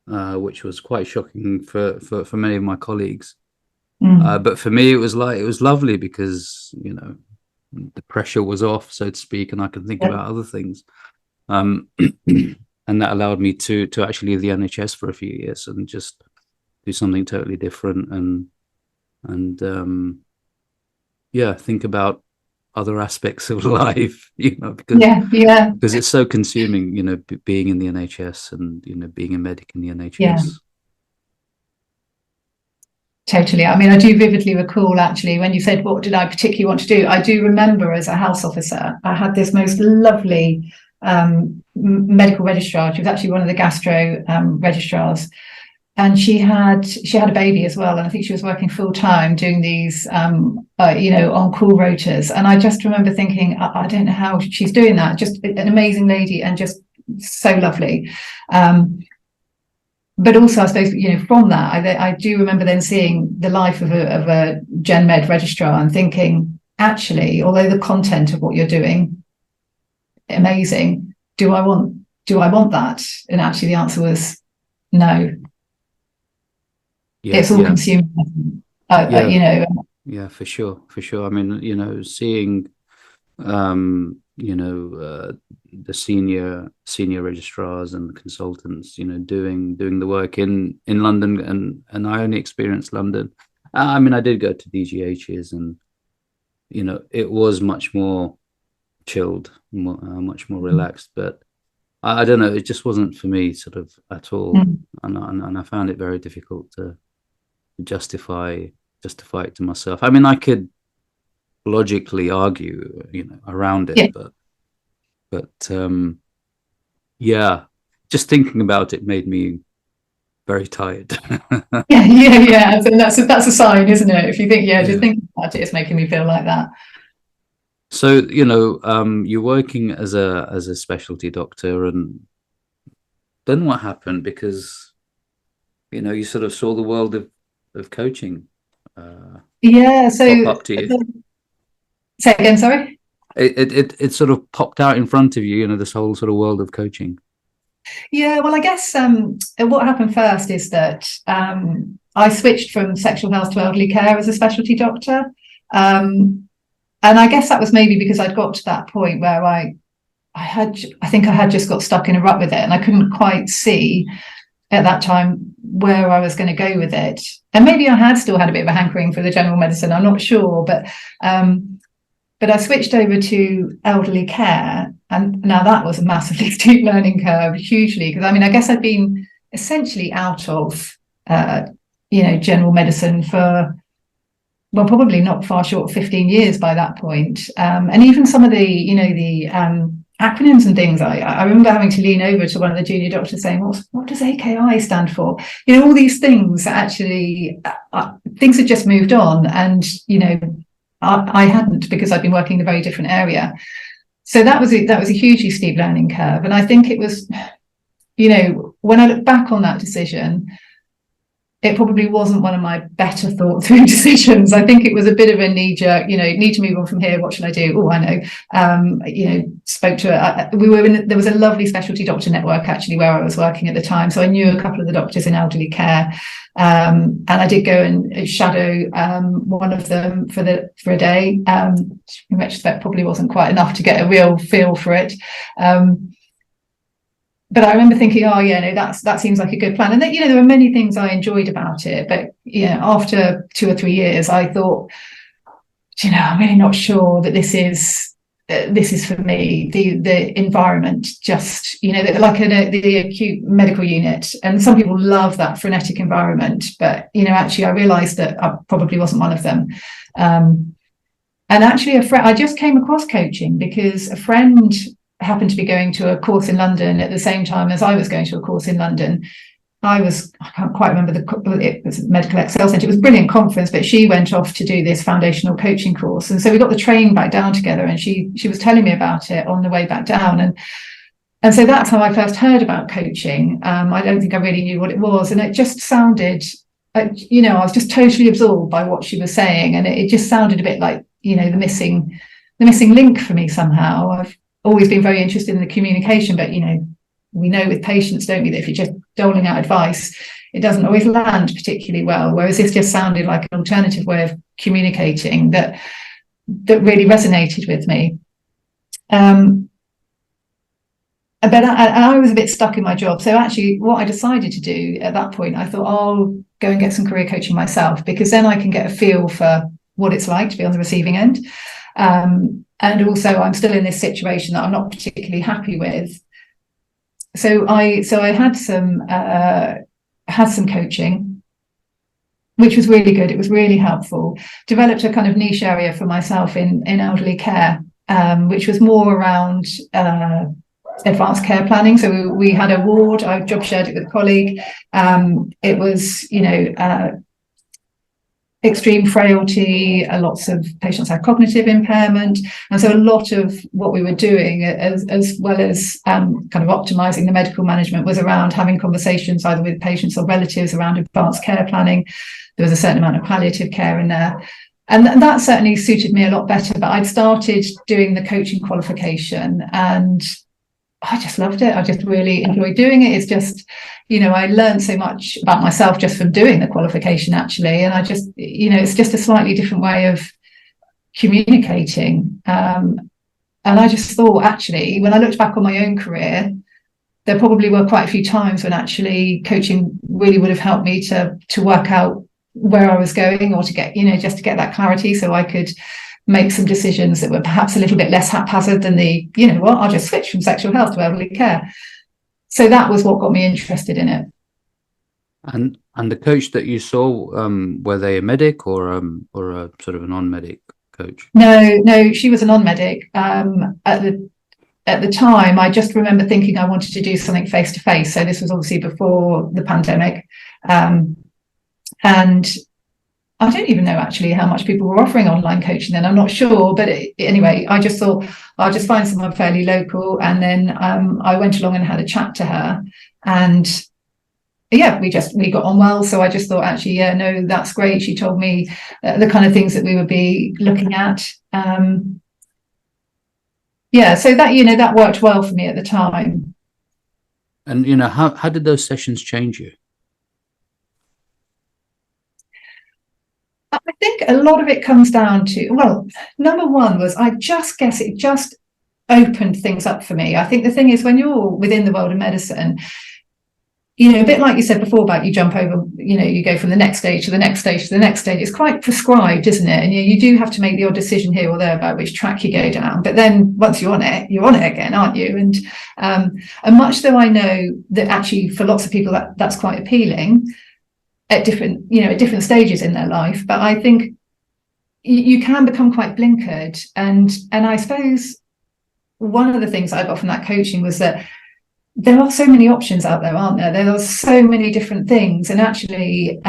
which was quite shocking for many of my colleagues. But for me, it was lovely, because the pressure was off, so to speak, and I could think about other things. And that allowed me to actually leave the NHS for a few years and just do something totally different, and think about other aspects of life, because it's so consuming, being in the NHS and being a medic in the NHS. Yeah. Totally. I mean, I do vividly recall, actually, when you said, what did I particularly want to do? I do remember, as a house officer, I had this most lovely medical registrar. She was actually one of the gastro registrars, and she had a baby as well, and I think she was working full time doing these on call rotas. And I just remember thinking, I don't know how she's doing that. Just an amazing lady, and just so lovely. But also, I suppose, from that, I do remember then seeing the life of a gen med registrar and thinking, actually, although the content of what you're doing, amazing, do I want that? And actually the answer was no. It's all consuming. Yeah, for sure. I mean, seeing the senior registrars and consultants doing the work in London, and I only experienced London. I mean, I did go to DGHs, and it was much more chilled, much more relaxed. But I don't know, it just wasn't for me sort of at all. And I found it very difficult to justify it to myself. I mean, I could logically argue, around it, but yeah, just thinking about it made me very tired. yeah. So that's a sign, isn't it? If you think, just thinking about it, it's making me feel like that. So, you're working as a specialty doctor, and then what happened? Because, you sort of saw the world of coaching. So pop up to you. Say again, sorry. It sort of popped out in front of you, this whole sort of world of coaching. Yeah, well, I guess what happened first is that I switched from sexual health to elderly care as a specialty doctor. And I guess that was maybe because I'd got to that point where I think I had just got stuck in a rut with it, and I couldn't quite see at that time where I was going to go with it. And maybe I had still had a bit of a hankering for the general medicine, I'm not sure, but I switched over to elderly care, and now that was a massively steep learning curve, hugely, because I guess I'd been essentially out of general medicine for, well, probably not far short of 15 years by that point. And even some of the acronyms and things, I remember having to lean over to one of the junior doctors saying, what does AKI stand for? All these things, actually, things had just moved on, and, I hadn't, because I'd been working in a very different area. So that was a hugely steep learning curve. And I think it was, when I look back on that decision, it probably wasn't one of my better thought through decisions. I think it was a bit of a knee jerk, need to move on from here. What should I do? Oh, I know. Spoke to there was a lovely specialty doctor network actually where I was working at the time. So I knew a couple of the doctors in elderly care. And I did go and shadow one of them for a day. In retrospect, probably wasn't quite enough to get a real feel for it. But I remember thinking, that seems like a good plan. And then, there were many things I enjoyed about it. But, after 2 or 3 years, I thought, I'm really not sure that this is for me. The environment, just, like the acute medical unit. And some people love that frenetic environment. But, actually, I realised that I probably wasn't one of them. And actually, I just came across coaching because a friend happened to be going to a course in London at the same time as I was going to a course in London. I can't quite remember it was a Medical Excel Centre. It was a brilliant conference, but she went off to do this foundational coaching course. And so we got the train back down together, and she was telling me about it on the way back down. And so that's how I first heard about coaching. I don't think I really knew what it was. And it just sounded, I was just totally absorbed by what she was saying. And it just sounded a bit like, the missing link for me somehow. I've always been very interested in the communication, but we know with patients, don't we, that if you're just doling out advice, it doesn't always land particularly well, whereas this just sounded like an alternative way of communicating that really resonated with me. But I was a bit stuck in my job, so actually what I decided to do at that point, I thought I'll go and get some career coaching myself, because then I can get a feel for what it's like to be on the receiving end. And also, I'm still in this situation that I'm not particularly happy with. So I had some coaching, which was really good. It was really helpful. Developed a kind of niche area for myself in elderly care, which was more around advanced care planning. So we had a ward. I job shared it with a colleague. It was, extreme frailty, lots of patients had cognitive impairment, and so a lot of what we were doing, as well as kind of optimizing the medical management, was around having conversations either with patients or relatives around advanced care planning. There was a certain amount of palliative care in there, and that certainly suited me a lot better. But I'd started doing the coaching qualification, and I just loved it. I just really enjoyed doing it. It's just, I learned so much about myself just from doing the qualification, actually. And I just, it's just a slightly different way of communicating. And I just thought, actually, when I looked back on my own career, there probably were quite a few times when actually coaching really would have helped me to work out where I was going, or to get, just to get that clarity, so I could make some decisions that were perhaps a little bit less haphazard than the, you know what, I'll just switch from sexual health to elderly care. So that was what got me interested in it. And the coach that you saw, were they a medic or a sort of a non-medic coach? No, she was a non-medic. At the time, I just remember thinking I wanted to do something face to face. So this was obviously before the pandemic, and I don't even know actually how much people were offering online coaching then. I'm not sure, but anyway, I just thought I'll just find someone fairly local, and then I went along and had a chat to her, and yeah, we got on well. So I just thought, actually, yeah, no, that's great. She told me the kind of things that we would be looking at. Yeah, so that, you know, that worked well for me at the time. And, you know, how did those sessions change you? I think a lot of it comes down to, well, number one was, I just guess it just opened things up for me. I think the thing is, when you're within the world of medicine, you know, a bit like you said before about you jump over, you know, you go from the next stage to the next stage to the next stage. It's quite prescribed, isn't it? And you do have to make the odd decision here or there about which track you go down. But then once you're on it again, aren't you? And much though I know that actually for lots of people that's quite appealing at different stages in their life. But I think you can become quite blinkered. And I suppose one of the things I got from that coaching was that there are so many options out there, aren't there? There are so many different things, and actually,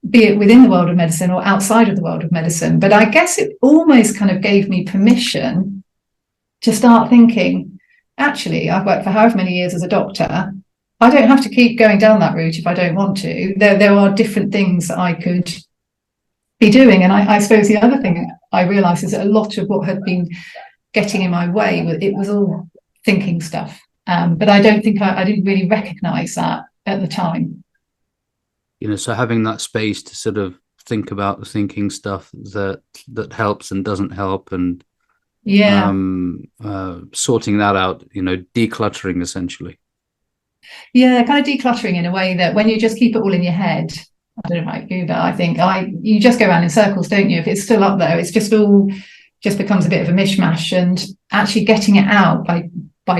be it within the world of medicine or outside of the world of medicine. But I guess it almost kind of gave me permission to start thinking, actually, I've worked for however many years as a doctor. I don't have to keep going down that route if I don't want to. There are different things that I could be doing. And I suppose the other thing I realised is that a lot of what had been getting in my way, it was all thinking stuff. But I don't think I didn't really recognise that at the time. You know, so having that space to sort of think about the thinking stuff that helps and doesn't help, and sorting that out, you know, decluttering essentially. Yeah, kind of decluttering in a way that when you just keep it all in your head, I don't know about you, but I think you just go around in circles, don't you? If it's still up there, it's just becomes a bit of a mishmash, and actually getting it out by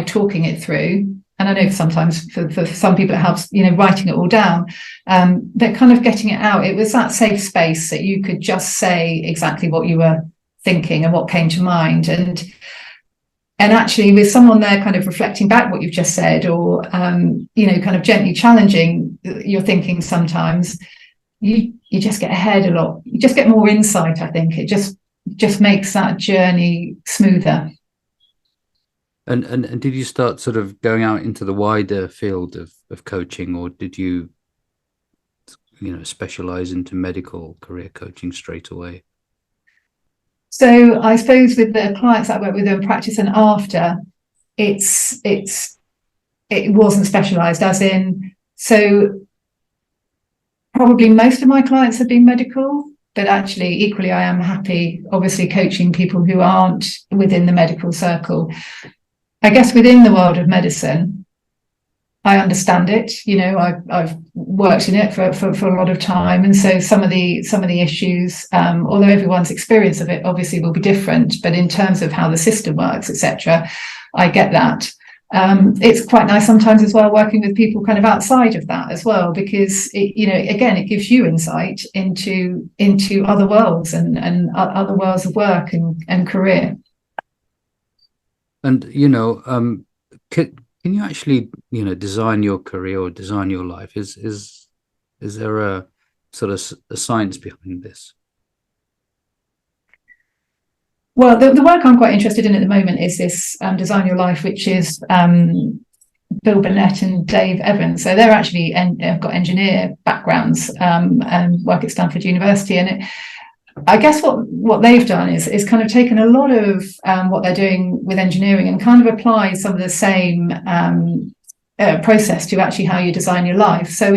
talking it through. And I know sometimes for some people it helps, you know, writing it all down, but kind of getting it out. It was that safe space that you could just say exactly what you were thinking and what came to mind. And actually with someone there kind of reflecting back what you've just said, or, you know, kind of gently challenging your thinking sometimes, you just get ahead a lot. You just get more insight, I think. It just makes that journey smoother. And did you start sort of going out into the wider field of coaching, or did you know, specialize into medical career coaching straight away? So I suppose with the clients I work with in practice and after, it wasn't specialized, as in, so probably most of my clients have been medical, but actually equally I am happy obviously coaching people who aren't within the medical circle. I guess within the world of medicine, I understand it. You know, I've worked in it for a lot of time, and so some of the issues, although everyone's experience of it obviously will be different, but in terms of how the system works, etc., I get that. It's quite nice sometimes as well working with people kind of outside of that as well, because it gives you insight into other worlds and other worlds of work and career. And, you know, can you actually, you know, design your career or design your life? Is there a sort of a science behind this? Well, the work I'm quite interested in at the moment is this Design Your Life, which is Bill Burnett and Dave Evans. So they're actually have got engineer backgrounds and work at Stanford University. And I guess what they've done is kind of taken a lot of what they're doing with engineering and kind of applied some of the same process to actually how you design your life. So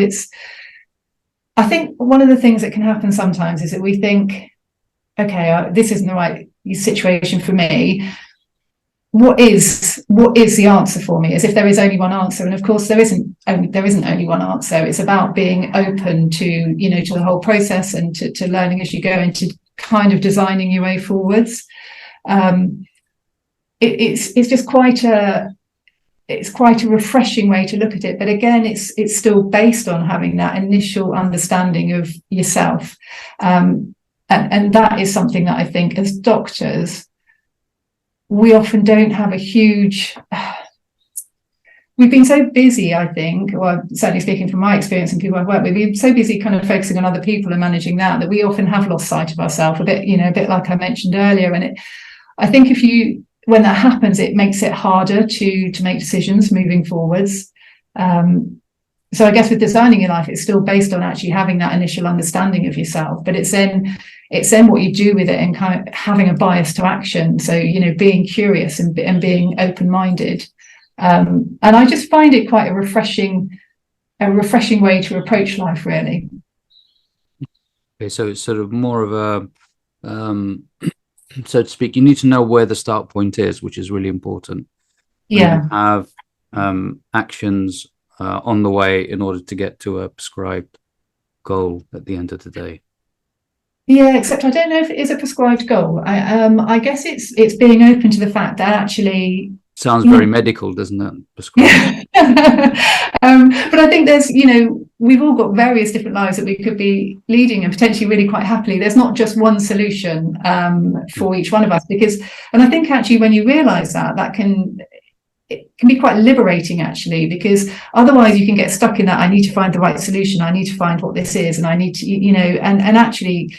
I think one of the things that can happen sometimes is that we think, okay, this isn't the right situation for me. What is the answer for me? As if there is only one answer. And of course there isn't only one answer. It's about being open to, you know, to the whole process and to learning as you go and to kind of designing your way forwards. It's just quite a refreshing way to look at it. But again, it's still based on having that initial understanding of yourself. And that is something that I think as doctors, we often don't have a huge... We've been so busy, I think, well, certainly speaking from my experience and people I've worked with, we've been so busy kind of focusing on other people and managing that we often have lost sight of ourselves a bit like I mentioned earlier. And I think when that happens, it makes it harder to make decisions moving forwards. So I guess with designing your life, it's still based on actually having that initial understanding of yourself, but it's then what you do with it and kind of having a bias to action. So, being curious and being open-minded. And I just find it quite a refreshing way to approach life, really. Okay, so it's sort of more of a, so to speak, you need to know where the start point is, which is really important. Yeah. And have actions on the way in order to get to a prescribed goal at the end of the day. Yeah, except I don't know if it is a prescribed goal. I guess it's being open to the fact that actually... Sounds very medical, doesn't it? Prescribed. But I think there's, we've all got various different lives that we could be leading and potentially really quite happily. There's not just one solution for each one of us, and I think actually when you realise that it can be quite liberating, actually, because otherwise you can get stuck in that. I need to find the right solution. I need to find what this is, and I need to, and actually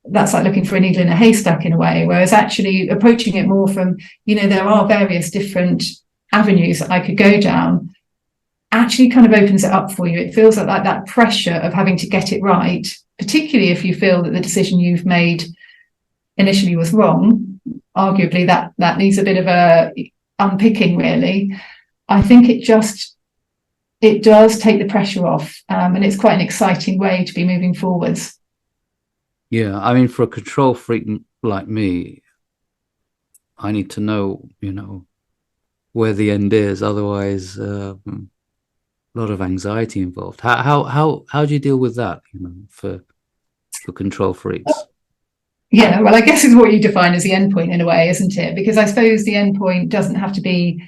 that's like looking for a needle in a haystack in a way. Whereas actually approaching it more from, there are various different avenues that I could go down, actually kind of opens it up for you. It feels like that pressure of having to get it right, particularly if you feel that the decision you've made initially was wrong. Arguably that needs a bit of a unpicking, really. I think it does take the pressure off, and it's quite an exciting way to be moving forwards. Yeah, I mean, for a control freak like me, I need to know, where the end is. Otherwise, a lot of anxiety involved. How do you deal with that? For control freaks. Yeah, well, I guess it's what you define as the endpoint in a way, isn't it? Because I suppose the endpoint doesn't have to be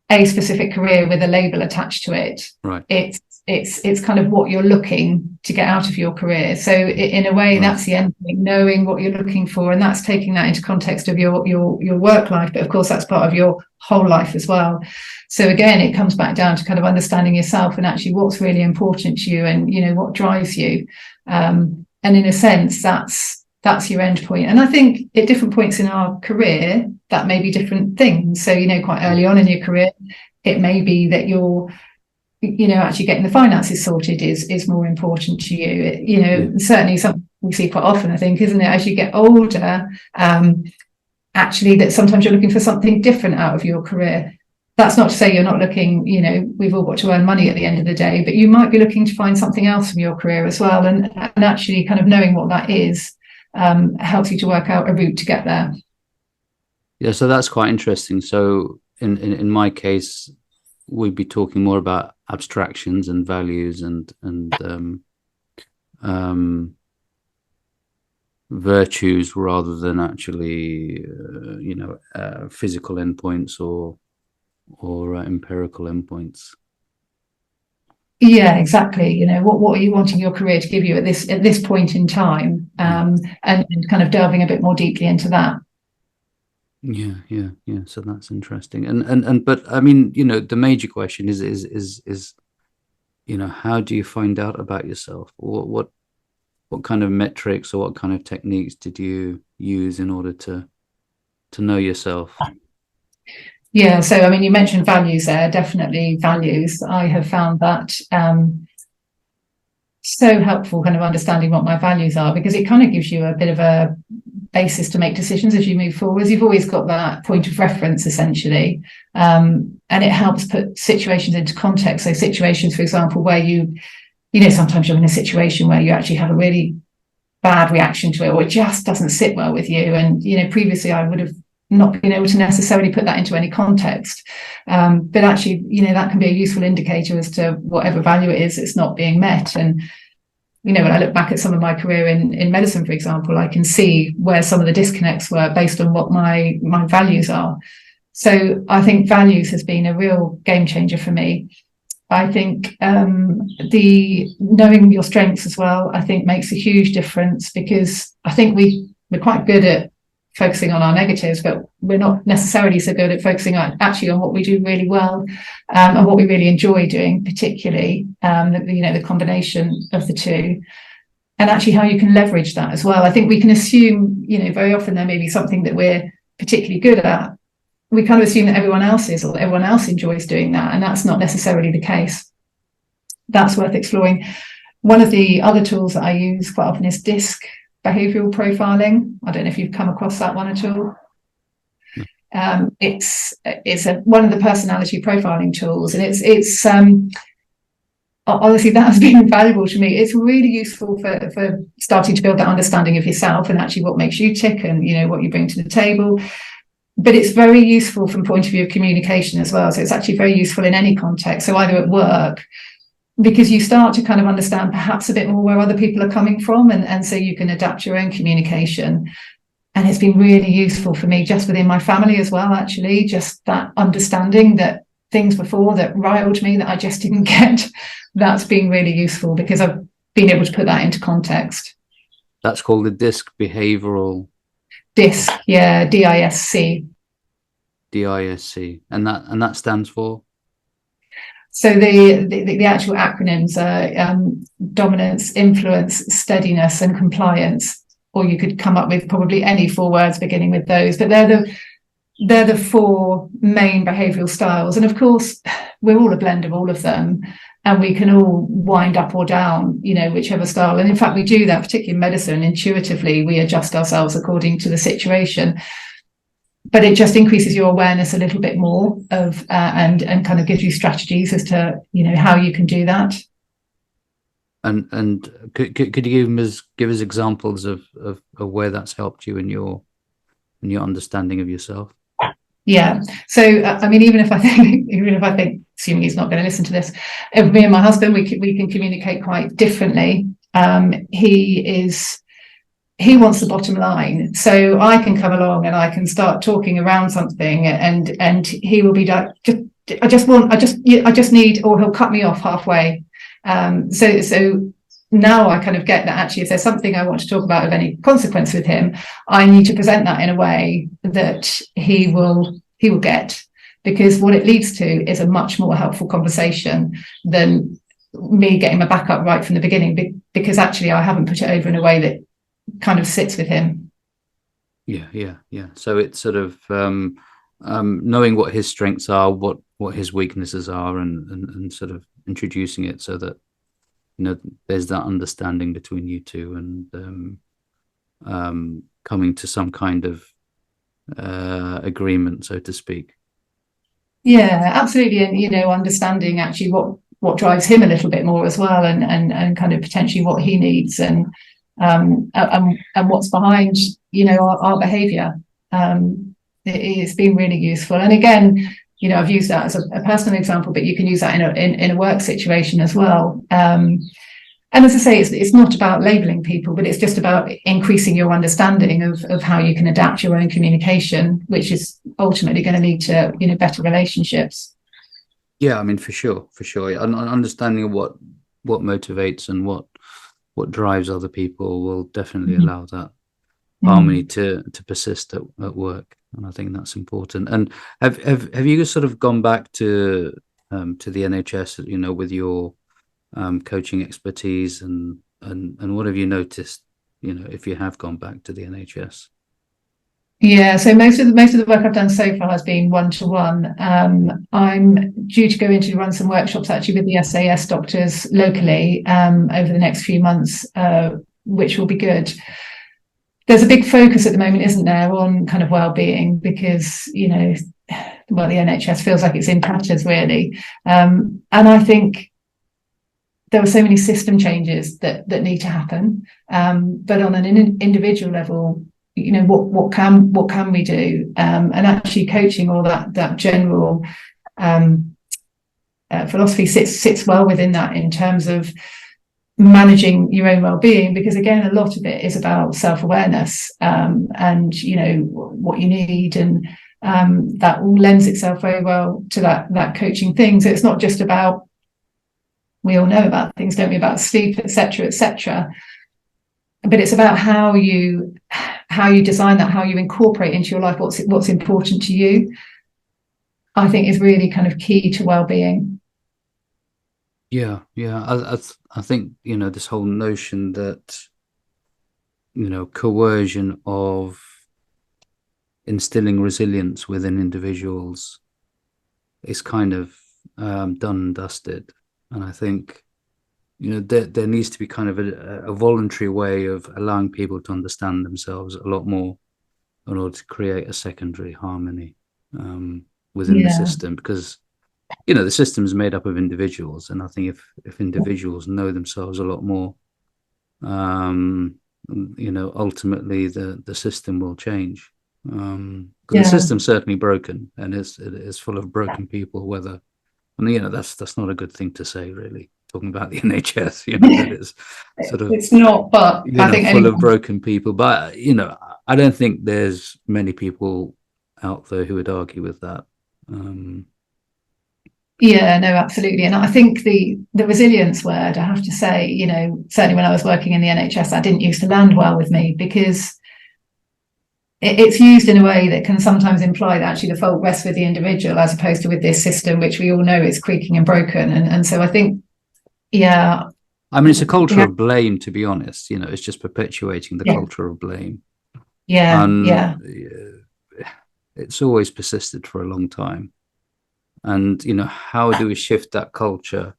a specific career with a label attached to it. Right. It's kind of what you're looking to get out of your career. So in a way, that's the endpoint, knowing what you're looking for, and that's taking that into context of your work life. But of course, that's part of your whole life as well. So again, it comes back down to kind of understanding yourself and actually what's really important to you, and what drives you. And in a sense, that's your end point. And I think at different points in our career, that may be different things. So, quite early on in your career, it may be that you're, actually getting the finances sorted is more important to you. Certainly something we see quite often, I think, isn't it? As you get older, actually that sometimes you're looking for something different out of your career. That's not to say you're not looking, we've all got to earn money at the end of the day, but you might be looking to find something else from your career as well. And actually kind of knowing what that is helps you to work out a route to get there. Yeah, so that's quite interesting. So in my case, we'd be talking more about abstractions and values and virtues rather than actually physical endpoints or empirical endpoints. Yeah, exactly. What are you wanting your career to give you at this point in time, and kind of delving a bit more deeply into that. Yeah. So that's interesting. And but I mean, the major question is how do you find out about yourself? What kind of metrics or what kind of techniques did you use in order to know yourself? Yeah, so I mean, you mentioned values there. Definitely values. I have found that so helpful, kind of understanding what my values are, because it kind of gives you a bit of a basis to make decisions as you move forwards. You've always got that point of reference, essentially, and it helps put situations into context. So situations, for example, where sometimes you're in a situation where you actually have a really bad reaction to it, or it just doesn't sit well with you. And previously I would have not been able to necessarily put that into any context, but actually that can be a useful indicator as to whatever value it is that's not being met. And when I look back at some of my career in medicine, for example, I can see where some of the disconnects were based on what my values are. So I think values has been a real game changer for me. I think the knowing your strengths as well, I think makes a huge difference, because I think we're quite good at focusing on our negatives, but we're not necessarily so good at focusing on what we do really well, and what we really enjoy doing, particularly the combination of the two, and actually how you can leverage that as well. I think we can assume, very often there may be something that we're particularly good at. We kind of assume that everyone else is, or everyone else enjoys doing that, and that's not necessarily the case. That's worth exploring. One of the other tools that I use quite often is DISC, behavioral profiling. I don't know if you've come across that one at all. It's one of the personality profiling tools, and it's honestly, that has been invaluable to me. It's really useful for starting to build that understanding of yourself and actually what makes you tick, and what you bring to the table. But it's very useful from the point of view of communication as well. So it's actually very useful in any context. So either at work, because you start to kind of understand perhaps a bit more where other people are coming from, and so you can adapt your own communication. And it's been really useful for me just within my family as well, actually, just that understanding that things before that riled me that I just didn't get, that's been really useful because I've been able to put that into context. That's called the DISC behavioral. DISC, yeah, DISC. DISC, and that stands for. So the actual acronyms are dominance, influence, steadiness, and compliance. Or you could come up with probably any 4 words beginning with those, but they're the 4 main behavioural styles. And of course, we're all a blend of all of them, and we can all wind up or down, whichever style. And in fact, we do that, particularly in medicine. Intuitively, we adjust ourselves according to the situation. But it just increases your awareness a little bit more of and kind of gives you strategies as to how you can do that. And could you give us examples of where that's helped you in your understanding of yourself? Yeah. So even if I think, assuming he's not going to listen to this, if me and my husband, we can communicate quite differently. He wants the bottom line, so I can come along and I can start talking around something, and he will be like, I just need, or he'll cut me off halfway. So now I kind of get that actually, if there's something I want to talk about of any consequence with him, I need to present that in a way that he will get, because what it leads to is a much more helpful conversation than me getting my back up right from the beginning, because actually I haven't put it over in a way that kind of sits with him. Yeah. So it's sort of knowing what his strengths are, what his weaknesses are, and sort of introducing it so that there's that understanding between you two, and coming to some kind of agreement, so to speak. Yeah, absolutely. And understanding actually what drives him a little bit more as well, and kind of potentially what he needs, and what's behind our behavior. It's been really useful. And again, I've used that as a personal example, but you can use that in a work situation as well. And as I say, it's not about labeling people, but it's just about increasing your understanding of how you can adapt your own communication, which is ultimately going to lead to better relationships. Yeah, I mean, for sure. And understanding what motivates and what drives other people will definitely allow that harmony to persist at work, and I think that's important. And have you sort of gone back to the NHS, with your coaching expertise, and what have you noticed, if you have gone back to the NHS? Yeah, so most of the work I've done so far has been one-to-one. I'm due to go in to run some workshops actually with the SAS doctors locally over the next few months, which will be good. There's a big focus at the moment, isn't there, on kind of well-being, because the NHS feels like it's in tatters, really, and I think there are so many system changes that need to happen, but on an individual level, what can we do, and actually coaching, all that general philosophy sits well within that, in terms of managing your own well-being, because again, a lot of it is about self-awareness, and what you need, and that all lends itself very well to that coaching thing. So it's not just about, we all know about things, don't we, about sleep, etc., but it's about how you design that, how you incorporate into your life what's important to you. I think is really kind of key to well-being. Yeah. I think, this whole notion that, coercion of instilling resilience within individuals is kind of done and dusted. And I think, there needs to be kind of a voluntary way of allowing people to understand themselves a lot more in order to create a secondary harmony within the system, because the system is made up of individuals, and I think if individuals know themselves a lot more, ultimately the system will change. The system's certainly broken, and it's full of broken people. That's not a good thing to say, really, talking about the NHS. That is sort of, it's not, but I think full of broken people. But I don't think there's many people out there who would argue with that. Yeah, no, absolutely. And I think the resilience word, I have to say, certainly when I was working in the NHS, that didn't used to land well with me, because it's used in a way that can sometimes imply that actually the fault rests with the individual, as opposed to with this system, which we all know is creaking and broken. And so I think, I mean, it's a culture of blame, to be honest. It's just perpetuating the culture of blame. It's always persisted for a long time. And, how do we shift that culture?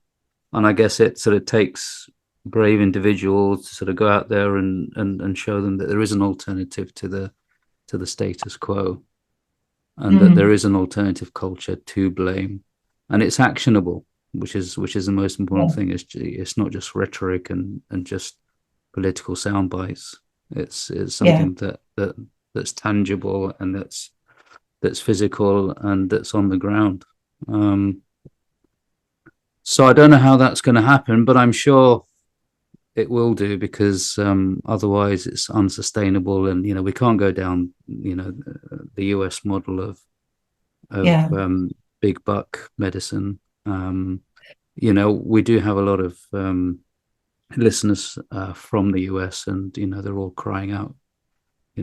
And I guess it sort of takes brave individuals to sort of go out there and show them that there is an alternative to the status quo, and that there is an alternative culture to blame, and it's actionable, which is the most important thing. It's not just rhetoric and just political sound bites. It's something that's tangible, and that's physical, and that's on the ground. So I don't know how that's going to happen, but I'm sure it will do, because otherwise it's unsustainable. And we can't go down the US model of big buck medicine. We do have a lot of listeners from the US, and they're all crying out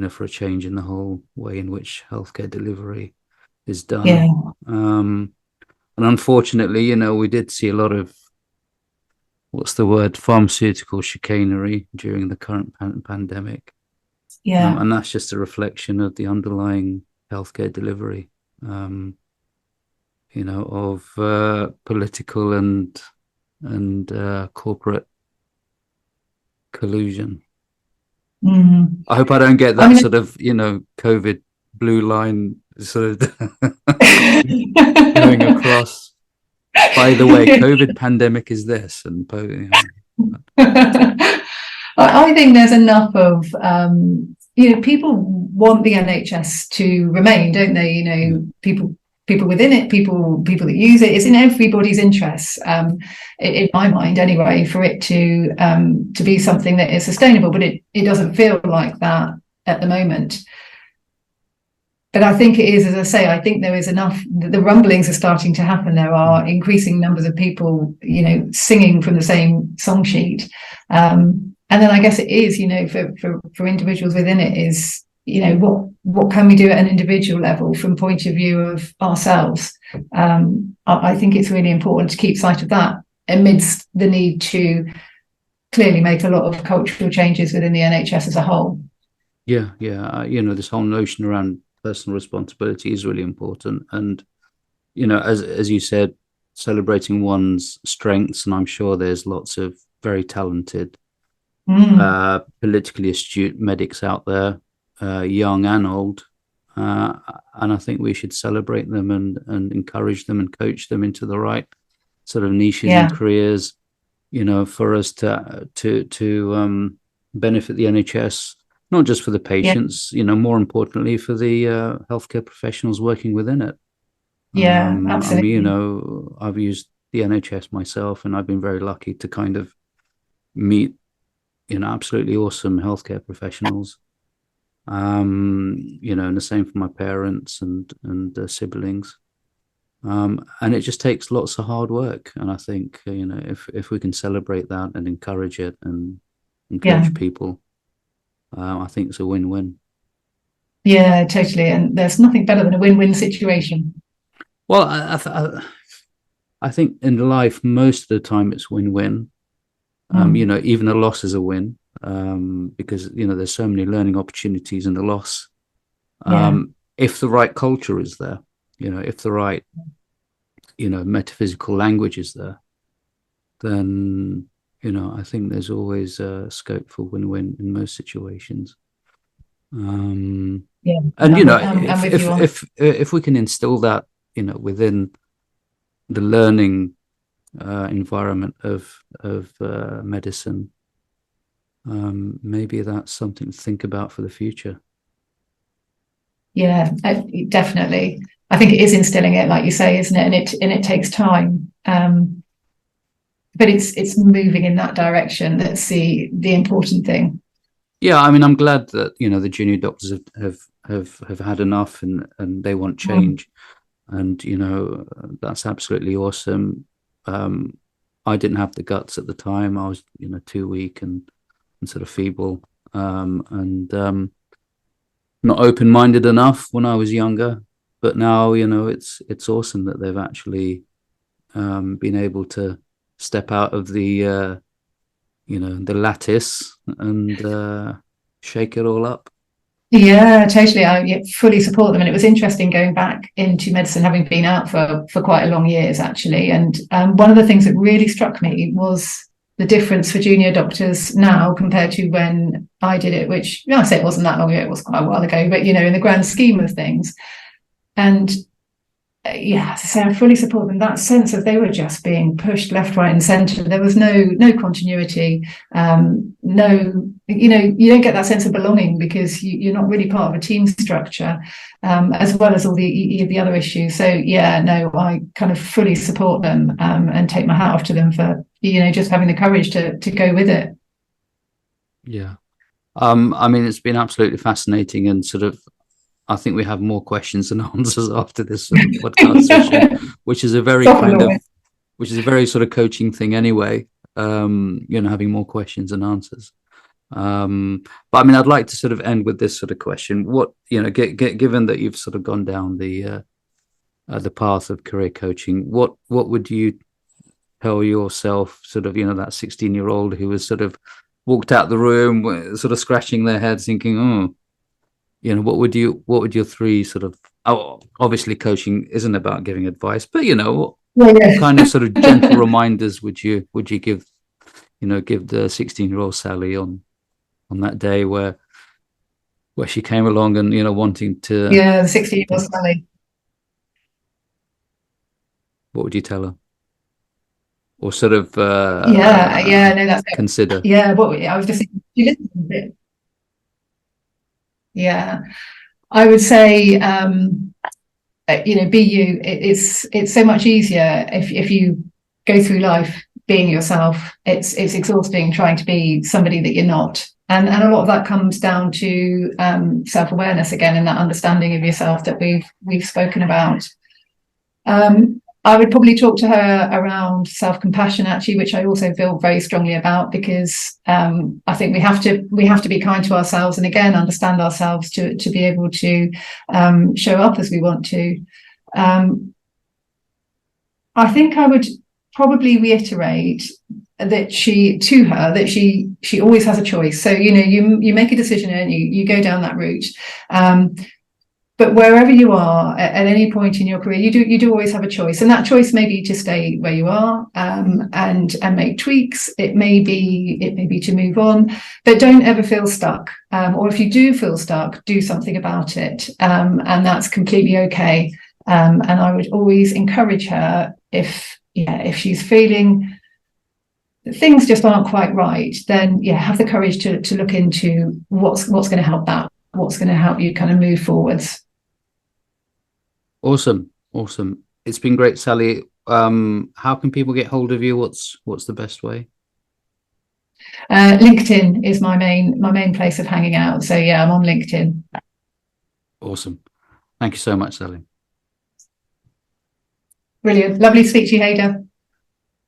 for a change in the whole way in which healthcare delivery is done. And unfortunately, we did see a lot of, pharmaceutical chicanery during the current pandemic. And that's just a reflection of the underlying healthcare delivery, of political and corporate collusion. I hope I don't get that sort of, COVID blue line sort of going across. By the way, COVID pandemic is this, and I think there's enough of people want the NHS to remain, don't they? People within it, people that use it. It's in everybody's interests, in my mind, anyway, for it to be something that is sustainable. But it doesn't feel like that at the moment. But I think it is, as I say, I think there is enough, the rumblings are starting to happen. There are increasing numbers of people, singing from the same song sheet. And then I guess it is, for individuals within it is, what can we do at an individual level from point of view of ourselves? I think it's really important to keep sight of that amidst the need to clearly make a lot of cultural changes within the NHS as a whole. Yeah. This whole notion around personal responsibility is really important, and as you said, celebrating one's strengths. And I'm sure there's lots of very talented politically astute medics out there, young and old, and I think we should celebrate them and encourage them and coach them into the right sort of niches and careers, for us to benefit the NHS. Not just for the patients, more importantly for the healthcare professionals working within it. Absolutely. I've used the NHS myself, and I've been very lucky to kind of, meet, absolutely awesome healthcare professionals. And the same for my parents and siblings. And it just takes lots of hard work. And I think, if we can celebrate that and encourage it and encourage people, I think it's a win-win. Yeah, totally. And there's nothing better than a win-win situation. Well, I think in life, most of the time it's win-win. Even a loss is a win, because, there's so many learning opportunities in the loss. If the right culture is there, if the right, metaphysical language is there, then, I think there's always a scope for win-win in most situations. And, if we can instill that, within the learning environment of medicine, maybe that's something to think about for the future. Yeah, definitely. I think it is instilling it, like you say, isn't it? And it takes time, but it's moving in that direction. That's the important thing. Yeah, I mean, I'm glad that the junior doctors have had enough and they want change, and that's absolutely awesome. I didn't have the guts at the time. I was too weak and sort of feeble, and not open-minded enough when I was younger. But now it's awesome that they've actually been able to step out of the the lattice and shake it all up. Yeah, totally. I fully support them. And it was interesting going back into medicine, having been out for quite a long years, actually. And one of the things that really struck me was the difference for junior doctors now compared to when I did it, which I say it wasn't that long ago, it was quite a while ago, but in the grand scheme of things. And as I say, I fully support them. That sense of they were just being pushed left, right, and centre. There was no continuity. No, you don't get that sense of belonging because you're not really part of a team structure, as well as all the other issues. So I kind of fully support them, and take my hat off to them for just having the courage to go with it. Yeah, I mean, it's been absolutely fascinating, and sort of, I think we have more questions than answers after this sort of podcast session, which is a very sort of coaching thing anyway. Having more questions than answers. But I mean, I'd like to sort of end with this sort of question: what given that you've sort of gone down the path of career coaching, what would you tell yourself, sort of, that 16-year-old who was sort of walked out the room, sort of scratching their head, thinking, oh. What would your three sort of, obviously coaching isn't about giving advice, but what kind of sort of gentle reminders would you give the 16-year-old Sally on that day where she came along and wanting to, the 16-year-old Sally, what would you tell her, or sort of that's consider? What I was just thinking, you listen a bit. Yeah, I would say, be you. It's so much easier if you go through life being yourself. It's exhausting trying to be somebody that you're not, and a lot of that comes down to self-awareness again, and that understanding of yourself that we've spoken about. I would probably talk to her around self-compassion, actually, which I also feel very strongly about, because I think we have to be kind to ourselves, and again understand ourselves to be able to show up as we want to. I think I would probably reiterate that she always has a choice. So you make a decision and you go down that route. But wherever you are at any point in your career, you do always have a choice, and that choice may be to stay where you are and make tweaks. It may be to move on, but don't ever feel stuck. Or if you do feel stuck, do something about it, and that's completely okay. And I would always encourage her, if she's feeling that things just aren't quite right, then have the courage to look into what's going to help that, what's going to help you kind of move forwards. Awesome. It's been great, Sally. How can people get hold of you? What's the best way? LinkedIn is my main place of hanging out. So yeah, I'm on LinkedIn. Awesome. Thank you so much, Sally. Brilliant. Lovely to speak to you, Hader.